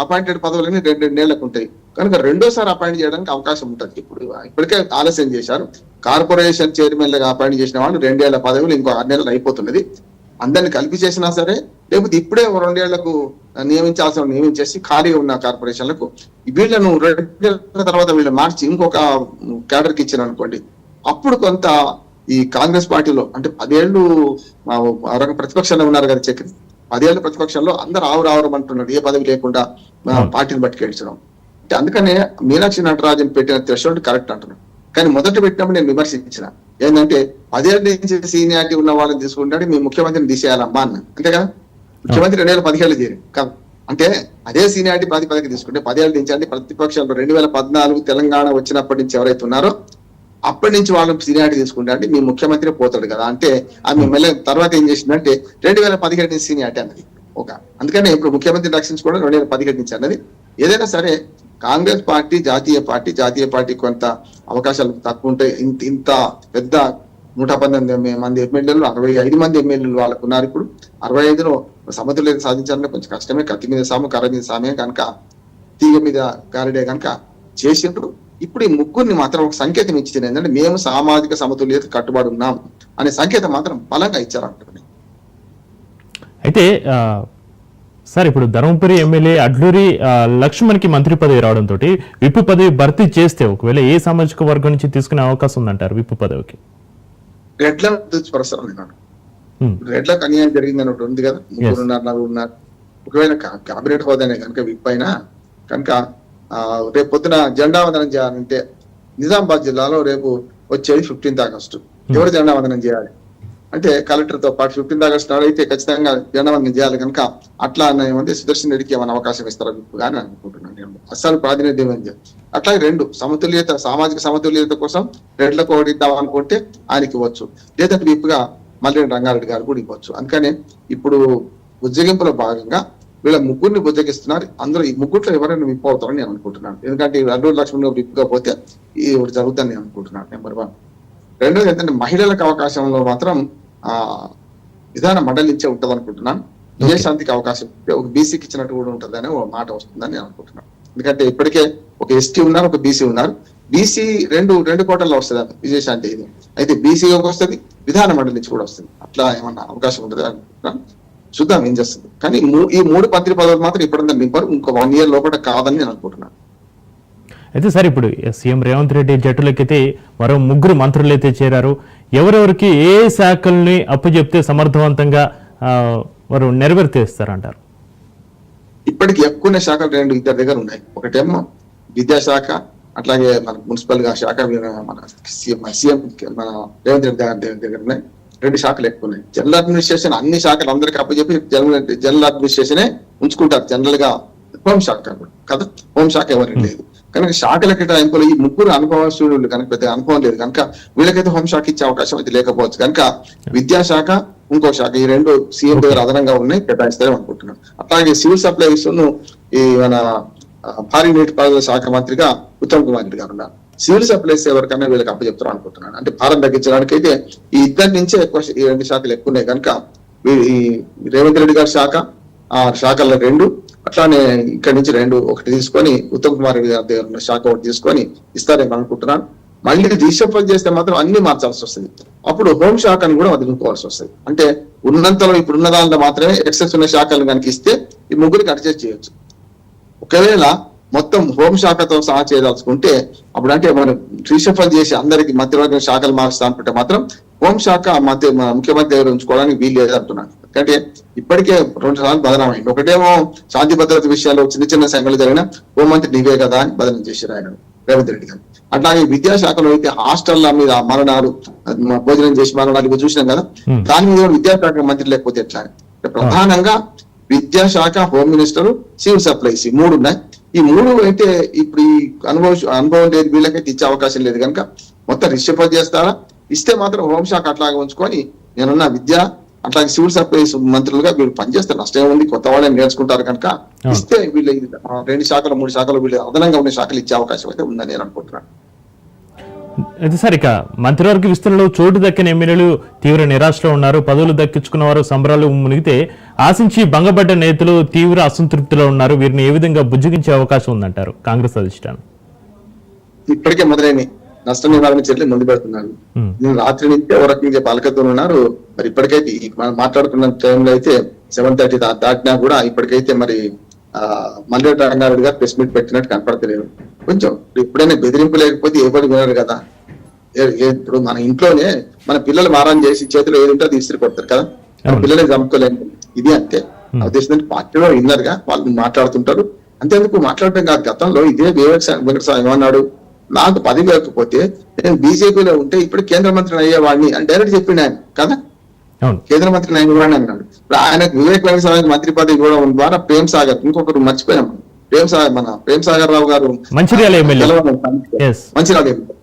అపాయింటెడ్ పదవులని 2 ఏళ్లకు ఉంటాయి కనుక రెండోసారి అపాయింట్ చేయడానికి అవకాశం ఉంటుంది. ఇప్పటికే ఆలస్యం చేశారు. కార్పొరేషన్ చైర్మన్లుగా అపాయింట్ చేసిన వాళ్ళు 2 ఏళ్ల పదవులు ఇంకో 6 నెలలు అయిపోతున్నది. అందరిని కలిపి చేసినా సరే, లేకపోతే ఇప్పుడే 2 ఏళ్లకు నియమించేసి ఖాళీగా ఉన్న కార్పొరేషన్లకు వీళ్ళను 2 ఏళ్ల తర్వాత వీళ్ళని మార్చి ఇంకొక క్యాడర్కి ఇచ్చారు అనుకోండి, అప్పుడు కొంత ఈ కాంగ్రెస్ పార్టీలో అంటే 10 ఏళ్ళు ప్రతిపక్షంలో ఉన్నారు కదా చక్రి, 10 ఏళ్ళ ప్రతిపక్షంలో అందరు ఆవురావరమంటున్నారు, ఏ పదవి లేకుండా పార్టీని బట్టికేడ్చడం. అంటే అందుకనే మీనాక్షి నటరాజన్ పెట్టిన థ్రెషోల్డ్ కరెక్ట్ అంటున్నాను. కానీ మొదట పెట్టినప్పుడు నేను విమర్శించిన ఏంటంటే 10 ఏళ్ళ నుంచి సీనియారిటీ ఉన్న వాళ్ళని తీసుకుంటే మీ ముఖ్యమంత్రిని తీసేయాలమ్మా అన్న, అంతే కదా. ముఖ్యమంత్రి 2017 చేరి అంటే అదే సీనియారిటీ ప్రాతిపదిక తీసుకుంటే 10 ఏళ్ళ నుంచి అంటే ప్రతిపక్షంలో 2014 తెలంగాణ వచ్చినప్పటి నుంచి ఎవరైతే ఉన్నారో అప్పటి నుంచి వాళ్ళు సీనియారిటీ తీసుకుంటే అంటే మీ ముఖ్యమంత్రి పోతాడు కదా. అంటే ఆమె మళ్ళీ తర్వాత ఏం చేసిందంటే 2017 నుంచి సీనియారిటీ అన్నది అందుకనే ఇప్పుడు ముఖ్యమంత్రిని రక్షించుకోవడం 2017 నుంచి అన్నది. ఏదైనా సరే కాంగ్రెస్ పార్టీ జాతీయ పార్టీ కొంత అవకాశాలు తక్కువ ఉంటాయి. ఇంత పెద్ద 119 మంది ఎమ్మెల్యేలు 65 మంది ఎమ్మెల్యేలు వాళ్ళకు ఉన్నారు. ఇప్పుడు 65లో సమతుల్యత సాధించాలంటే కొంచెం కష్టమే, కత్తి మీద సాము కర్ర మీద సామే కనుక తీగ మీద గారిడే కనుక చేసిండ్రు. ఇప్పుడు ఈ 3 మాత్రం ఒక సంకేతం ఇచ్చింది ఏంటంటే మేము సామాజిక సమతుల్యత కట్టుబడి ఉన్నాం అనే సంకేతం మాత్రం బలంగా ఇచ్చారంటుంది. అయితే సార్ ఇప్పుడు ధర్మపురి ఎమ్మెల్యే అడ్లూరి లక్ష్మణ్కి మంత్రి పదవి రావడంతో విప్ పదవి భర్తీ చేస్తే ఒకవేళ ఏ సామాజిక వర్గం నుంచి తీసుకునే అవకాశం ఉందంటారు విప్ పదవికి? రెడ్లకు అన్యాయం జరిగిందని ఒకటి ఉంది కదా, 3 ఉన్నారు. ఒకవేళ కేబినెట్ హోదానే కనుక విప్ అయినా కనుక రేపు పొద్దున జెండా వందనం చేయాలంటే నిజామాబాద్ జిల్లాలో రేపు వచ్చేది 15th ఆగస్టు. ఎవరు జెండా వందనం చేయాలి అంటే కలెక్టర్ తో పాటు 15th ఆగస్టు నాడు అయితే ఖచ్చితంగా జెండా వందనం చేయాలి కనుక అట్లా ఏమంటే సుదర్శన్ రెడ్డికి ఏమైనా అవకాశం ఇస్తారో కానీ అనుకుంటున్నాను నేను. అసలు ప్రాతినిధ్యం అని చెప్పి అట్లాగే రెండు సమతుల్యత, సామాజిక సమతుల్యత కోసం రెడ్లకు ఒకటి ఇద్దాం అనుకుంటే ఆయనకి ఇవ్వచ్చు, లేదంటే విప్పుగా మల్రెడ్డి రంగారెడ్డి గారు కూడా ఇవ్వచ్చు. అందుకని ఇప్పుడు బుజ్జగింపులో భాగంగా వీళ్ళ ముగ్గురిని బుజ్జగిస్తున్నారు. అందులో ఈ ముగ్గురులో ఎవరైనా విప్పు అవుతారని నేను అనుకుంటున్నాను. ఎందుకంటే అల్లూరి లక్ష్మణ్ విప్పుగా పోతే ఇది ఒకటి జరుగుతుందని నేను అనుకుంటున్నాను. నెంబర్ 1. రెండోది ఏంటంటే మహిళలకు అవకాశంలో మాత్రం విధాన మండలించే ఉంటది అనుకుంటున్నాను. విజయశాంతికి అవకాశం ఒక బీసీకి ఇచ్చినట్టు కూడా ఉంటదని ఒక మాట వస్తుందని నేను అనుకుంటున్నాను. ఎందుకంటే ఇప్పటికే ఒక ఎస్టీ ఉన్నారు, ఒక బీసీ ఉన్నారు. బీసీ రెండు కోటల్లో వస్తుంది విజయశాంతి ఇది. అయితే బీసీకి వస్తుంది, విధాన మండలి నుంచి కూడా వస్తుంది. అట్లా ఏమన్నా అవకాశం ఉంటుంది అనుకుంటున్నాను. చూద్దాం ఏం చేస్తుంది. కానీ ఈ 3 మంత్రి పదవులు మాత్రం ఇప్పటింతా నింపారు. ఇంకో 1 year లోపల కాదని నేను అనుకుంటున్నాను. అయితే సార్ ఇప్పుడు సీఎం రేవంత్ రెడ్డి జట్టులకైతే మరో 3 మంత్రులు అయితే చేరారు. ఎవరెవరికి ఏ శాఖల్ని అప్పచెప్తే సమర్థవంతంగా వారు నెరవేర్తేస్తారంటారు? ఇప్పటికి ఎక్కువ శాఖలు 2 ఇద్దరి దగ్గర ఉన్నాయి. ఒకటేమో విద్యాశాఖ, అట్లాగే మన మున్సిపల్ గా శాఖ మన సీఎం మన రేవంత్ రెడ్డి గారి దగ్గర ఉన్నాయి. 2 శాఖలు ఎక్కువ ఉన్నాయి. జనరల్ అడ్మినిస్ట్రేషన్ అన్ని శాఖలు అందరికీ అప్పచెప్పి జనరల్ అడ్మినిస్ట్రేషనే ఉంచుకుంటారు జనరల్ గా. హోంశాఖ కదా, హోంశాఖ ఎవరికి లేదు కనుక శాఖల కేటాయింపులు ఈ 3 అనుభవశూన్యులు కనుక పెద్ద అనుభవం లేదు కనుక వీళ్ళకైతే హోంశాఖ ఇచ్చే అవకాశం అయితే లేకపోవచ్చు. కనుక విద్యాశాఖ, ఇంకో శాఖ ఈ 2 సీఎం దగ్గర అదనంగా ఉన్నాయి, కేటాయిస్తారని అనుకుంటున్నాను. అట్లాగే సివిల్ సప్లైస్ ఈ మన భారీ నీటిపారుదల శాఖ మంత్రిగా ఉత్తమ్ కుమార్ రెడ్డి గారు ఉన్నారు. సివిల్ సప్లైస్ ఎవరికైనా వీళ్ళకి అప్పచెప్తారు అనుకుంటున్నాను. అంటే భారం తగ్గించడానికి అయితే ఈ ఇద్దరి నుంచే ఎక్కువ, ఈ 2 శాఖలు ఎక్కువ ఉన్నాయి కనుక ఈ రేవంత్ రెడ్డి గారి శాఖ, ఆ శాఖల్లో 2, అట్లానే ఇక్కడి నుంచి 2 ఒకటి తీసుకొని ఉత్తమ్ కుమార్ రెడ్డి గారి దగ్గర శాఖ ఒకటి తీసుకొని ఇస్తారేమో అనుకుంటున్నాను. మళ్ళీ రీషఫల్ చేస్తే మాత్రం అన్ని మార్చాల్సి వస్తుంది. అప్పుడు హోం శాఖను కూడా వదులుకోవాల్సి వస్తుంది. అంటే ఉన్నంతలో ఇప్పుడు ఉన్న దాంట్లో మాత్రమే ఎక్సెస్ ఉన్న శాఖలను కనుక ఇస్తే ఈ 3కి అడ్జస్ట్ చేయొచ్చు. ఒకవేళ మొత్తం హోంశాఖతో సహా చేయదలుచుకుంటే అప్పుడు అంటే మనం రీషఫల్ చేసి అందరికి మంత్రివర్గం శాఖలు మారుస్తా అనుకుంటే మాత్రం హోంశాఖ ముఖ్యమంత్రి దగ్గర ఉంచుకోవడానికి వీలు లేదు అంటున్నాను. ఎందుకంటే ఇప్పటికే 2 సార్లు బదనామైంది. ఒకటేమో శాంతి భద్రత విషయాల్లో చిన్న సంఘటనలు జరిగిన హోంమంత్రి నీవే కదా అని బదనం చేశారు ఆయన రేవంత్ రెడ్డి గారు. అట్లాగే విద్యాశాఖలో అయితే హాస్టళ్ల మీద మరణాలు, భోజనం చేసి మరణాలు ఇవి చూసినాం కదా, దాని మీద విద్యాశాఖ మంత్రి లేకపోతే ఎట్లా? ప్రధానంగా విద్యాశాఖ, హోమ్ మినిస్టర్, సివిల్ సప్లైస్ ఈ 3 ఉన్నాయి. ఈ 3 అయితే ఇప్పుడు ఈ అనుభవం లేదు వీళ్ళకైతే ఇచ్చే అవకాశం లేదు కనుక మొత్తం రిషఫల్ చేస్తారా? ఇస్తే మాత్రం హోంశాఖ అట్లాగే ఉంచుకొని నేనున్న విద్య అట్లాగే సివిల్ సప్లైస్ మంత్రులుగా వీళ్ళు పనిచేస్తారు. నష్టం ఉంది, కొత్త వాళ్ళని నేర్చుకుంటారు కనుక ఇస్తే వీళ్ళు 2 శాఖలు 3 శాఖలు వీళ్ళు అదనంగా ఉన్న శాఖలు ఇచ్చే అవకాశం అయితే ఉందని నేను అనుకుంటున్నాను. అయితే సార్ ఇక మంత్రివర్గ విస్తరణలో చోటు దక్కని ఎమ్మెల్యేలు తీవ్ర నిరాశలో ఉన్నారు. పదవులు దక్కించుకున్న వారు సంబరాలు మునిగితే ఆశించి భంగపడ్డ నేతలు తీవ్ర అసంతృప్తిలో ఉన్నారు. వీరిని ఏ విధంగా బుజ్జగించే అవకాశం ఉందంటారు కాంగ్రెస్ అధిష్టానం? ఇప్పటికే మొదలైన నష్ట నివారణ చర్యలు ముందు పెడుతున్నారు. రాత్రి నుంచి ఒక రకంగా పాలకతో ఉన్నారు. మరి ఇప్పటికైతే మనం మాట్లాడుకున్న టైంలో అయితే 7:30 దాటినా కూడా ఇప్పటికైతే మరి మల్రెడ్డి రంగారెడ్డి గారు ప్రెస్ మీట్ పెట్టినట్టు కనపడతలేదు. కొంచెం ఎప్పుడైనా బెదిరింపు లేకపోతే ఎవరు వినరు కదా. ఇప్పుడు మన ఇంట్లోనే మన పిల్లలు మారం చేసి చేతిలో ఏది ఉంటే అది ఇస్త్రీ కొడతారు కదా, పిల్లలే చంపుకోలేదు. ఇది అంతే. ఉద్దేశం పార్టీలో విన్నర్ గా వాళ్ళు మాట్లాడుతుంటారు. అంతేందుకు మాట్లాడటం కాదు, గతంలో ఇదే వెంకటస్వామి ఏమన్నాడు, నాకు పదవి లేకపోతే నేను బీజేపీలో ఉంటే ఇప్పుడు కేంద్ర మంత్రిని అయ్యేవాడిని అని డైరెక్ట్ చెప్పిండు ఆయన కదా. కేంద్ర మంత్రిని ఆయన అన్నాడు. ఇప్పుడు ఆయనకు వివేక్ వెంకటస్వామి మంత్రి పదవి ఇవ్వడం ద్వారా ప్రేమ్ సాగర్, ఇంకొకరు మర్చిపోయాం, ప్రేమ్ సాగర్ రావు గారు మంచిర్యాల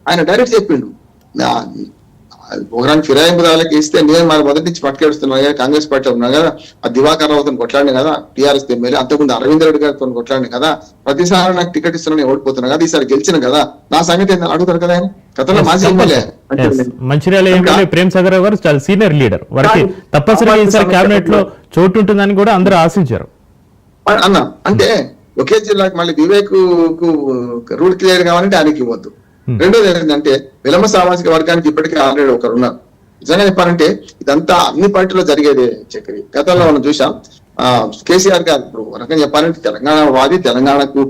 ఆయన డైరెక్ట్ చెప్పిండు, ఒకరానికి ఫిరాయింపు దానికి ఇస్తే నేను మరి మొదటి నుంచి పట్టుకెడుతున్నా కదా, కాంగ్రెస్ పార్టీ ఉన్నా కదా, ఆ దివాకర్ రావుతో కొట్లాడిన కదా, టీఆర్ఎస్ ఎమ్మెల్యే, అంతకుముందు అరవింద్ రెడ్డి గారితో కొట్లాడిన కదా, ప్రతిసారి నాకు టికెట్ ఇస్తున్నా ఓడిపోతున్నా కదా, ఈసారి గెలిచిన కదా, నా సంగతి ఏంటని అడుగుతారు కదా ఆయన. గతంలో మాజీ ఎమ్మెల్యే మంచిర్యాల ఎమ్మెల్యే ప్రేమ్ సాగర్ రావు గారు చాలా సీనియర్ లీడర్, వారికి తప్పనిసరిగా ఈసారి కేబినెట్ లో చోటు ఉంటుందని కూడా అందరూ ఆశించారు అన్న. అంటే ఒకే జిల్లాకి మళ్ళీ వివేక్ కు రూల్ క్లియర్ కావాలంటే ఆయనకి ఇవ్వద్దు. రెండోది ఏంటంటే విలమ సామాజిక వర్గానికి ఇప్పటికే ఆల్రెడీ ఒకరు ఉన్నారు. నిజంగా చెప్పాలంటే ఇదంతా అన్ని పార్టీలో జరిగేది చక్రి. గతంలో మనం చూసాం కేసీఆర్ గారు, ఇప్పుడు రకంగా చెప్పాలంటే తెలంగాణ వాది, తెలంగాణకు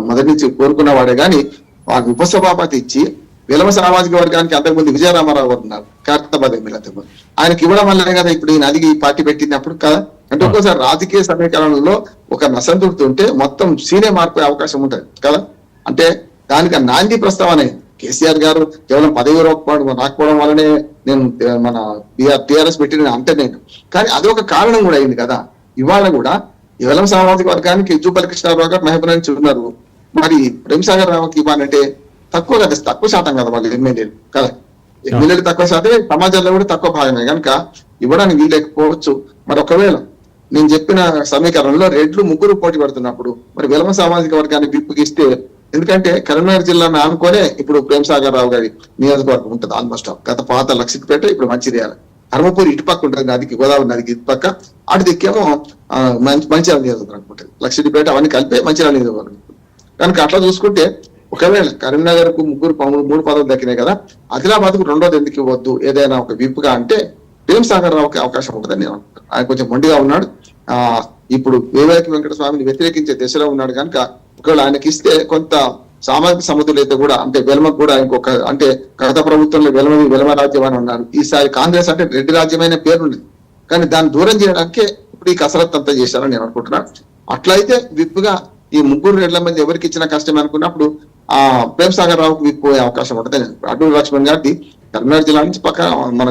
మొదటి నుంచి కోరుకున్న వాడే గాని వారికి ఉపసభాపతి ఇచ్చి విలమ సామాజిక వర్గానికి అంతకుముందు విజయరామారావు గారు ఉన్నారు, ఖైరతాబాద్ ఎమ్మెల్యే, అంతకుముందు ఆయనకి ఇవ్వడం వల్లనే కదా ఇప్పుడు ఈయన అదిగి పార్టీ పెట్టినప్పుడు కదా. అంటే ఒక్కోసారి రాజకీయ సమీకరణలో ఒక అసంతృప్తి ఉంటే మొత్తం సీనే మారిపోయే అవకాశం ఉంటుంది కదా. అంటే దానికి నాంది ప్రస్తావన కేసీఆర్ గారు కేవలం పదవి రాకపోవడం వల్లనే నేను మన టిఆర్ఎస్ పెట్టి అంటే నేను, కానీ అది ఒక కారణం కూడా అయింది కదా. ఇవాళ కూడా వెలమ సామాజిక వర్గానికి జూపల్లి కృష్ణారావు గారు మహబూబ్ నుంచి ఉన్నారు, మరి ప్రేమసాగర్ రావుకి ఇవ్వాలంటే తక్కువ కదా, తక్కువ శాతం కదా వాళ్ళు ఎమ్మెల్యేలు కదా. ఎమ్మెల్యేలు తక్కువ శాతమే, సమాజంలో కూడా తక్కువ భాగమే కనుక ఇవ్వడానికి వీలేకపోవచ్చు. మరి ఒకవేళ నేను చెప్పిన సమీకరణంలో రెడ్లు ముగ్గురు పోటీ పడుతున్నప్పుడు మరి వెలమ సామాజిక వర్గాన్ని విప్పుకి ఇస్తే, ఎందుకంటే కరీంనగర్ జిల్లాను ఆనుకోనే ఇప్పుడు ప్రేమసాగర్ రావు గారి నియోజకవర్గం ఉంటుంది ఆల్మోస్ట్. గత పాత లక్ష్మీపేట, ఇప్పుడు మంచిర్యాల, ధర్మపురి ఇటుపక్క ఉంటుంది నదికి, గోదావరి నదికి ఇటుపక్క, అటు దిక్కేమో మంచిర్యాల నియోజకవర్గం ఉంటుంది. లక్ష్మీపేట అవన్నీ కలిపే మంచిర్యాల నియోజకవర్గం. కనుక అట్లా చూసుకుంటే ఒకవేళ కరీంనగర్ కు మూడు పదవులు దక్కినాయి కదా, ఆదిలాబాద్ కు రెండోది ఎందుకు ఇవ్వద్దు ఏదైనా ఒక విప్పుగా అంటే ప్రేమసాగర్ రావుకి అవకాశం ఉంటుందని నేను అనుకుంటాను. ఆయన కొంచెం మొండిగా ఉన్నాడు, ఇప్పుడు వేవేక వెంకటస్వామిని వ్యతిరేకించే దశలో ఉన్నాడు కనుక ఒకవేళ ఆయనకి ఇస్తే కొంత సామాజిక సమతుల్యత కూడా, అంటే వెలమకు కూడా ఇంకొక, అంటే గత ప్రభుత్వంలో వెలమ రాజ్యం అని ఉన్నారు, ఈసారి కాంగ్రెస్ అంటే రెడ్డి రాజ్యమైన పేరుంది, కానీ దాన్ని దూరం చేయడానికే ఇప్పుడు ఈ కసరత్తు అంతా చేశారని నేను అనుకుంటున్నాను. అట్లయితే విప్పుగా ఈ ముగ్గురు రెడ్ల మంది ఎవరికి ఇచ్చిన కష్టం అనుకున్నప్పుడు ఆ ప్రేమసాగర్ రావుకు విప్పోయే అవకాశం ఉంటుంది. అటూరు లక్ష్మణ్ గారికి కరీంనగర్ జిల్లా నుంచి పక్క మన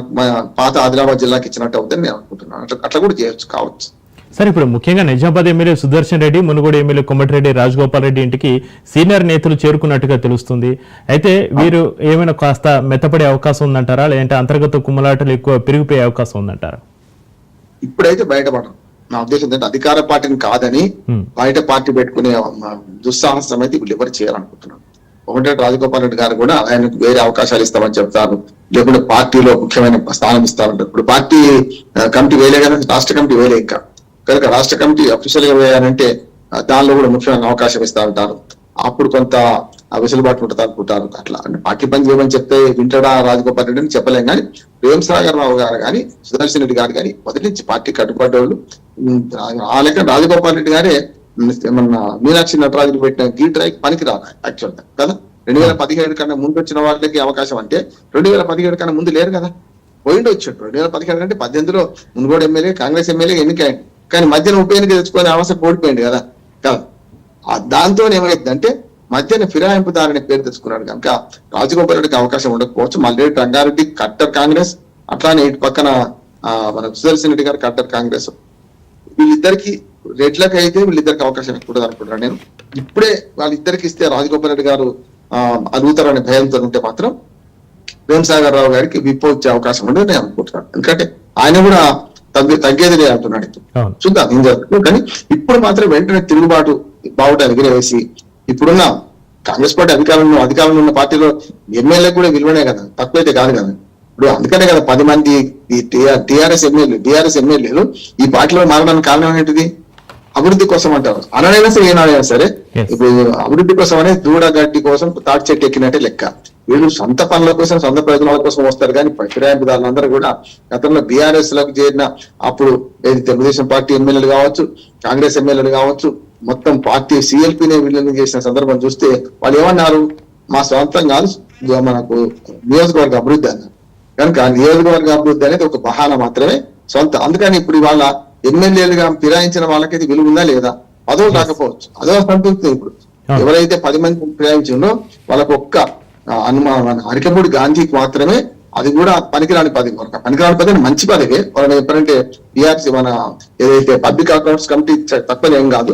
పాత ఆదిలాబాద్ జిల్లాకి ఇచ్చినట్టు అవుతుంది నేను అనుకుంటున్నాను. అట్లా కూడా చేయొచ్చు కావచ్చు. సార్, ఇప్పుడు ముఖ్యంగా నిజామాబాద్ ఎమ్మెల్యే సుదర్శన్ రెడ్డి, మునుగోడు ఎమ్మెల్యే కొమ్మటిరెడ్డి రాజగోపాల్ రెడ్డి ఇంటికి సీనియర్ నేతలు చేరుకున్నట్టుగా తెలుస్తుంది. అయితే వీరు ఏమైనా కాస్త మెత్తపడే అవకాశం ఉందంటారా, లేదంటే అంతర్గత కుమ్మలాటలు ఎక్కువ పెరిగిపోయే అవకాశం ఉందంటారా? ఇప్పుడైతే బయటపడరు. నా ఉద్దేశం ఏంటంటే అధికార పార్టీని కాదని బయట పార్టీ పెట్టుకునే దుస్సాహసం అయితే ఇప్పుడు ఎవరు చేయాలనుకుంటున్నాను. ఒకటే రాజగోపాల్ రెడ్డి గారు కూడా ఆయనకు వేరే అవకాశాలు ఇస్తామని చెప్తారు, లేకుంటే పార్టీలో ముఖ్యమైన స్థానం ఇస్తారంటారు. ఇప్పుడు పార్టీ కమిటీ వేయలే కదా, రాష్ట్ర కమిటీ వేయలే ఇంకా, కనుక రాష్ట్ర కమిటీ అఫీషియల్ గా వేయాలంటే దానిలో కూడా ముఖ్యమైన అవకాశం ఇస్తా ఉంటారు. అప్పుడు కొంత వెసులుబాటు ఉంటుంది అనుకుంటారు. అట్లా అంటే పార్టీ పని చేయమని చెప్తే వింటాడా రాజగోపాల్ రెడ్డి అని చెప్పలేం, కానీ ప్రేమసాగర్ రావు గారు కానీ సుదర్శన్ రెడ్డి గారు కానీ మొదటి నుంచి పార్టీ కట్టుబడ్డోళ్ళు. ఆ లెక్క రాజగోపాల్ రెడ్డి గారే మన మీనాక్షి నటరాజులు పెట్టిన గీట్రాయికి పనికి రాదు యాక్చువల్ గా కదా. 2017 కన్నా ముందు వచ్చిన వాళ్ళకి అవకాశం అంటే 2017 కన్నా ముందు లేరు కదా, పోయిండి వచ్చాడు. 2017 కంటే 18లో మునుగోడు ఎమ్మెల్యే కాంగ్రెస్ ఎమ్మెల్యే ఎన్నికైంది, కానీ మధ్యన ఉప ఎన్నిక తెచ్చుకొని అవసరం ఓడిపోయింది కదా. దాంతో ఏమైందంటే మధ్యన ఫిరాయింపుదారని పేరు తెచ్చుకున్నాడు కనుక రాజగోపాల్ రెడ్డికి అవకాశం ఉండకపోవచ్చు. మల్రెడ్డి రంగారెడ్డి కట్టర్ కాంగ్రెస్, అట్లానే ఇటు పక్కన మన సుదర్శన్ రెడ్డి గారు కట్టర్ కాంగ్రెస్. వీళ్ళిద్దరికి రెడ్లకు అయితే వీళ్ళిద్దరికి అవకాశం ఎక్కువ అనుకుంటున్నాను నేను. ఇప్పుడే వాళ్ళిద్దరికి ఇస్తే రాజగోపాల్ రెడ్డి గారు అడుగుతారనే భయంతో ఉంటే మాత్రం ప్రేమసాగర్ రావు గారికి విప్పు వచ్చే అవకాశం ఉండదు నేను అనుకుంటున్నాను. ఎందుకంటే ఆయన కూడా తగ్గేది అంటున్నాడు. చూద్దాం ఏం జరుగుతుంది. కానీ ఇప్పుడు మాత్రం వెంటనే తిరుగుబాటు బావుట ఎగిరేసి ఇప్పుడున్న కాంగ్రెస్ పార్టీ అధికారంలో ఉన్న పార్టీలో ఎమ్మెల్యే కూడా విలువనే కదా, తక్కువైతే కాదు కదా. ఇప్పుడు అందుకనే కదా 10 మంది టిఆర్ఎస్ ఎమ్మెల్యేలు ఈ పార్టీలో మారడానికి కారణం ఏంటిది? అభివృద్ధి కోసం అంటారు. అనడైనా సరే ఏనాడైనా సరే ఇప్పుడు అభివృద్ధి కోసం అనే దూడగడ్డి కోసం తాటి చెట్టు ఎక్కినట్టే లెక్క. వీళ్ళు సొంత పనుల కోసం, సొంత ప్రయోజనాల కోసం వస్తారు. కానీ ఫిరాయింపుదారులందరూ కూడా గతంలో బీఆర్ఎస్ లకు చేరిన అప్పుడు తెలుగుదేశం పార్టీ ఎమ్మెల్యేలు కావచ్చు, కాంగ్రెస్ ఎమ్మెల్యేలు కావచ్చు, మొత్తం పార్టీ సిఎల్పీనే వీళ్ళని చేసిన సందర్భం చూస్తే వాళ్ళు ఏమన్నారు, మా సొంతం కాదు మనకు నియోజకవర్గ అభివృద్ధి అన్నారు. కనుక నియోజకవర్గ అభివృద్ధి అనేది ఒక బహానా మాత్రమే సొంత. అందుకని ఇప్పుడు ఇవాళ ఎమ్మెల్యేలుగా ఫిరాయించిన వాళ్ళకైతే విలువ ఉందా లేదా, పదవులు రాకపోవచ్చు, అదో సంతృప్తి. ఇప్పుడు ఎవరైతే 10 మంది ఫిరాయించిందో వాళ్ళకు ఒక్క అరికపూడి గాంధీకి మాత్రమే, అది కూడా పనికిరాని పదవి. పనికిరాని పదవి మంచి పదవి. వాళ్ళని ఎప్పుడంటే బీఆర్సీ మన ఏదైతే పబ్లిక్ అకౌంట్స్ కమిటీ తక్కువ ఏం కాదు,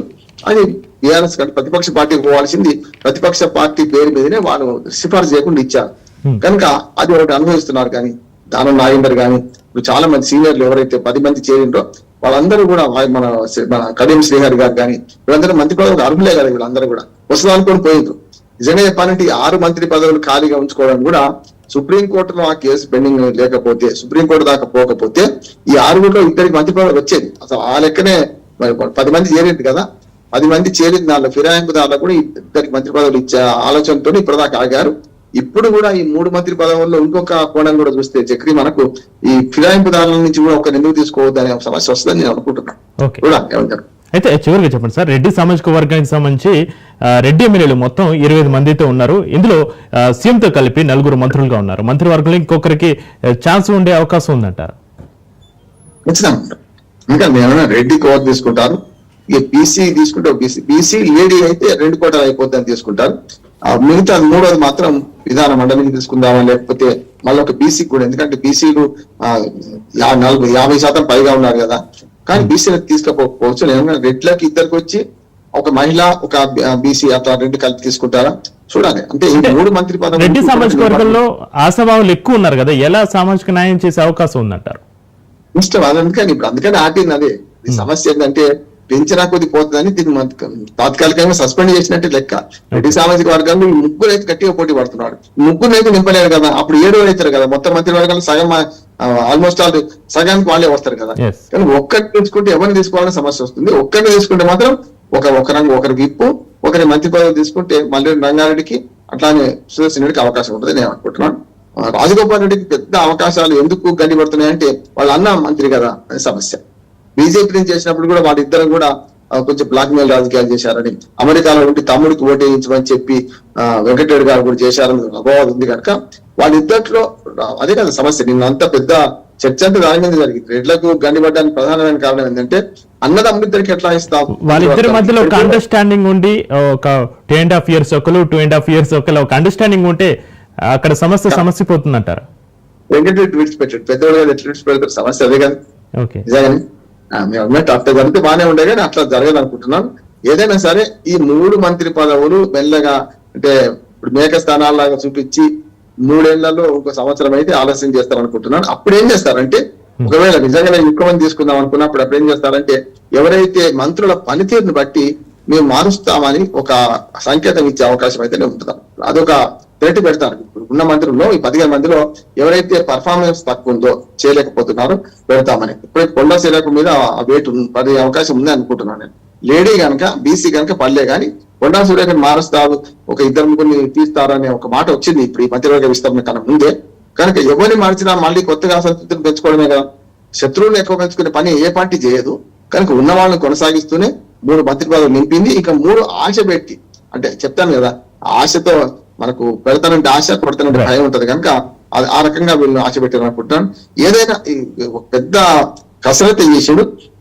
అది బీఆర్ఎస్ ప్రతిపక్ష పార్టీకి పోవాల్సింది ప్రతిపక్ష పార్టీ పేరు మీదనే వాళ్ళు సిఫార్సు చేయకుండా ఇచ్చారు. కనుక అది ఒకటి అనుభవిస్తున్నారు. కానీ దానం నాగేందర్ కానీ ఇప్పుడు చాలా మంది సీనియర్లు ఎవరైతే 10 మంది చేరిండ్రో వాళ్ళందరూ కూడా మన కడియం శ్రీహరి గారు కానీ వీళ్ళందరూ మంత్రి పదవులు అర్హులే కదా. వీళ్ళందరూ కూడా వస్తుంది అనుకొని పోయిండ్రు. నిజంగా చెప్పాలంటే 6 మంత్రి పదవులు ఖాళీగా ఉంచుకోవడం కూడా సుప్రీంకోర్టులో ఆ కేసు పెండింగ్ లేకపోతే, సుప్రీంకోర్టు దాకా పోకపోతే ఈ 6గురిలో 2 మంత్రి పదవులు వచ్చేది. అసలు ఆ లెక్కనే 10 మంది చేరింది కదా. 10 మంది చేరింది, దానిలో ఫిరాయింపుదారులకు కూడా 2 మంత్రి పదవులు ఇచ్చే ఆలోచనతో ఇప్పటిదాకా ఆగారు. ఇప్పుడు కూడా ఈ 3 మంత్రి పదవుల్లో ఇంకొక కోణం కూడా చూస్తే చక్రి మనకు ఈ ఫిరాయింపుదారుల నుంచి కూడా ఒక ఎందుకు తీసుకోవద్దు అనే సమస్య వస్తుందని నేను అనుకుంటున్నాను. అయితే చివరిగా చెప్పండి సార్, రెడ్డి సామాజిక వర్గానికి సంబంధించి రెడ్డి ఎమ్మెల్యేలు మొత్తం 20 మందితో ఉన్నారు. ఇందులో సీఎంతో కలిపి 4 మంత్రులుగా ఉన్నారు. మంత్రివర్గంలో ఇంకొకరికి ఛాన్స్ ఉండే అవకాశం ఉందంటారు? ఖచ్చితంగా. ఇంకా నేను రెడ్డి కోట తీసుకుంటారు, ఇక బీసీ తీసుకుంటే బీసీ లేడీ అయితే 2 కోటలు అయిపోద్దని తీసుకుంటారు. మిగతా మూడోది మాత్రం విధాన మండలిని తీసుకుందామా, లేకపోతే మళ్ళీ ఒక బీసీ కూడా, ఎందుకంటే బీసీలు 50% పైగా ఉన్నారు కదా, కానీ బీసీలకు తీసుకపోవచ్చు. నేను రెడ్లకి ఇద్దరికి వచ్చి ఒక మహిళ ఒక బీసీ అట్లా రెండు కలిపి తీసుకుంటారా చూడాలి. అంటే ఈ మూడు మంత్రి పదవులు రెడ్డి సామాజిక వర్గంలో ఆశాభావాలు ఎక్కువ ఉన్నారు కదా, ఎలా సామాజిక న్యాయం చేసే అవకాశం ఉందంటారు? ఇష్టం అందుకని ఇప్పుడు అందుకని ఆటింది అదే. ఈ సమస్య ఏంటంటే పెంచినా కొద్ది పోతుందని దీన్ని తాత్కాలికంగా సస్పెండ్ చేసినట్టు లెక్క. రెడ్డి సామాజిక వర్గాల్లో ఈ ముగ్గురు అయితే గట్టిగా పోటీ పడుతున్నాడు. ముగ్గురు అయితే నింపలేరు కదా, అప్పుడు 7 అవుతారు కదా, మొత్తం మంత్రి వర్గాలు సగం ఆల్మోస్ట్ ఆల్ సగానికి వాళ్ళే వస్తారు కదా. కానీ ఒక్కరిని తీసుకుంటే ఎవరిని తీసుకోవాలని సమస్య వస్తుంది. ఒక్కరిని తీసుకుంటే మాత్రం ఒకరి విప్పు ఒకరి మంత్రి పదవి తీసుకుంటే మళ్ళీ రంగారెడ్డికి అట్లానే సుదర్శన్ రెడ్డికి అవకాశం ఉంటుంది నేను అనుకుంటున్నాను. రాజగోపాల్ రెడ్డికి పెద్ద అవకాశాలు ఎందుకు గండిపడుతున్నాయంటే వాళ్ళ అన్న మంత్రి కదా అనే సమస్య. బీజేపీ నుంచి చేసినప్పుడు కూడా వాళ్ళిద్దరు కూడా కొంచెం బ్లాక్ మెయిల్ రాజకీయాలు చేశారని, అమెరికాలో ఉండి తమ్ముడికి ఓటేయించమని చెప్పి వెంకటరెడ్డి గారు కూడా చేశారని అపవాదం ఉంది కనుక వాళ్ళిద్దట్లో అదే కదా సమస్య. నిన్న అంత పెద్ద చర్చ అంతా దాని మీద జరిగింది. రెడ్లకు గండిపడడానికి ప్రధానమైన కారణం ఏంటంటే అన్నదమ్ములిద్దరికి ఎట్లా ఇస్తాం, వాళ్ళిద్దరి మధ్యలో ఒక అండర్స్టాండింగ్ ఉండి ఒక 2.5 years ఒకరు 2.5 years ఒకరు ఒక అండర్స్టాండింగ్ ఉంటే అక్కడ సమస్య పోతుందంటారు. వెంకటరెడ్డి విడిచిపెట్టాడు, పెద్దవాళ్ళు ఎట్లా విడిచిపెడతారు, సమస్య అదే కదా. నిజంగానే మేము అన్నట్టు అట్లా జరిగితే బాగానే ఉండే కానీ అట్లా జరగదు అనుకుంటున్నాను. ఏదైనా సరే ఈ 3 మంత్రి పదవులు మెల్లగా అంటే ఇప్పుడు మేక స్థానాల్లాగా చూపించి 3 ఏళ్లలో 1 సంవత్సరం అయితే ఆలస్యం చేస్తారనుకుంటున్నాను. అప్పుడు ఏం చేస్తారంటే ఒకవేళ నిజంగా ఎక్కువ మంది తీసుకుందాం అనుకున్నప్పుడు అప్పుడు ఏం చేస్తారంటే ఎవరైతే మంత్రుల పనితీరుని బట్టి మేము మారుస్తామని ఒక సంకేతం ఇచ్చే అవకాశం అయితే ఉంటుందా, అదొక రేటు పెడతారు. ఇప్పుడు ఉన్న మంత్రుల్లో ఈ 15 మందిలో ఎవరైతే పర్ఫార్మెన్స్ తక్కువ ఉందో చేయలేకపోతున్నారో పెడతామని. ఇప్పుడు కొండా శీలకు మీద వేటు పడే అవకాశం ఉంది అనుకుంటున్నాను నేను. లేడీ కనుక బీసీ కనుక పడలే కానీ కొండా సూర్యకని మారుస్తారు, ఒక 2 ముగ్గురిని తీస్తారనే ఒక మాట వచ్చింది ఇప్పుడు ఈ మంత్రివర్గ విస్తరణ కన్నా ముందే. కనుక ఎవరిని మార్చినా మళ్ళీ కొత్తగా అసంతృప్తిని పెంచుకోవడమే కదా. శత్రువులను ఎక్కువ పెంచుకునే పని ఏ పార్టీ చేయదు. కనుక ఉన్న వాళ్ళని కొనసాగిస్తూనే 3 మంత్రి పదవులు నింపింది. ఇక 3 ఆశ పెట్టి అంటే చెప్తాను కదా, ఆశతో మనకు పెడతానంటే ఆశ కొడతానంటే భయం ఉంటది కనుక ఆ రకంగా వీళ్ళు ఆశ పెట్టారు అనుకుంటున్నాను. ఏదైనా పెద్ద కసరత్తు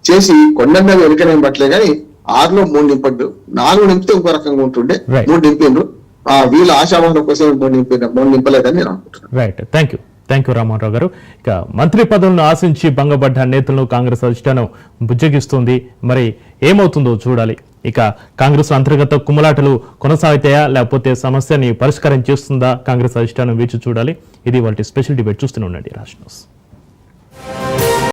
చేసి కొండన్న వెనుకనే పట్టలే కానీ 6లో 3 నింపడ్డు, 4 నింపితే ఇంకో రకంగా ఉంటుండే. 3 నింపిండ్రు, వీళ్ళ ఆశావాహం కోసం 3 నింపలేదని నేను అనుకుంటున్నాను. రైట్, థ్యాంక్ యూ రామారావు గారు. ఇక మంత్రి పదవులను ఆశించి భంగపడ్డ నేతలను కాంగ్రెస్ అధిష్టానం బుజ్జగిస్తుంది. మరి ఏమవుతుందో చూడాలి. ఇక కాంగ్రెస్ అంతర్గత కుమ్మలాటలు కొనసాగుతాయా లేకపోతే సమస్యని పరిష్కారం చేస్తుందా కాంగ్రెస్ అధిష్టానం వేచి చూడాలి. ఇది వాటి స్పెషల్ డిబేట్. చూస్తూనే ఉండండి రాజ్ న్యూస్.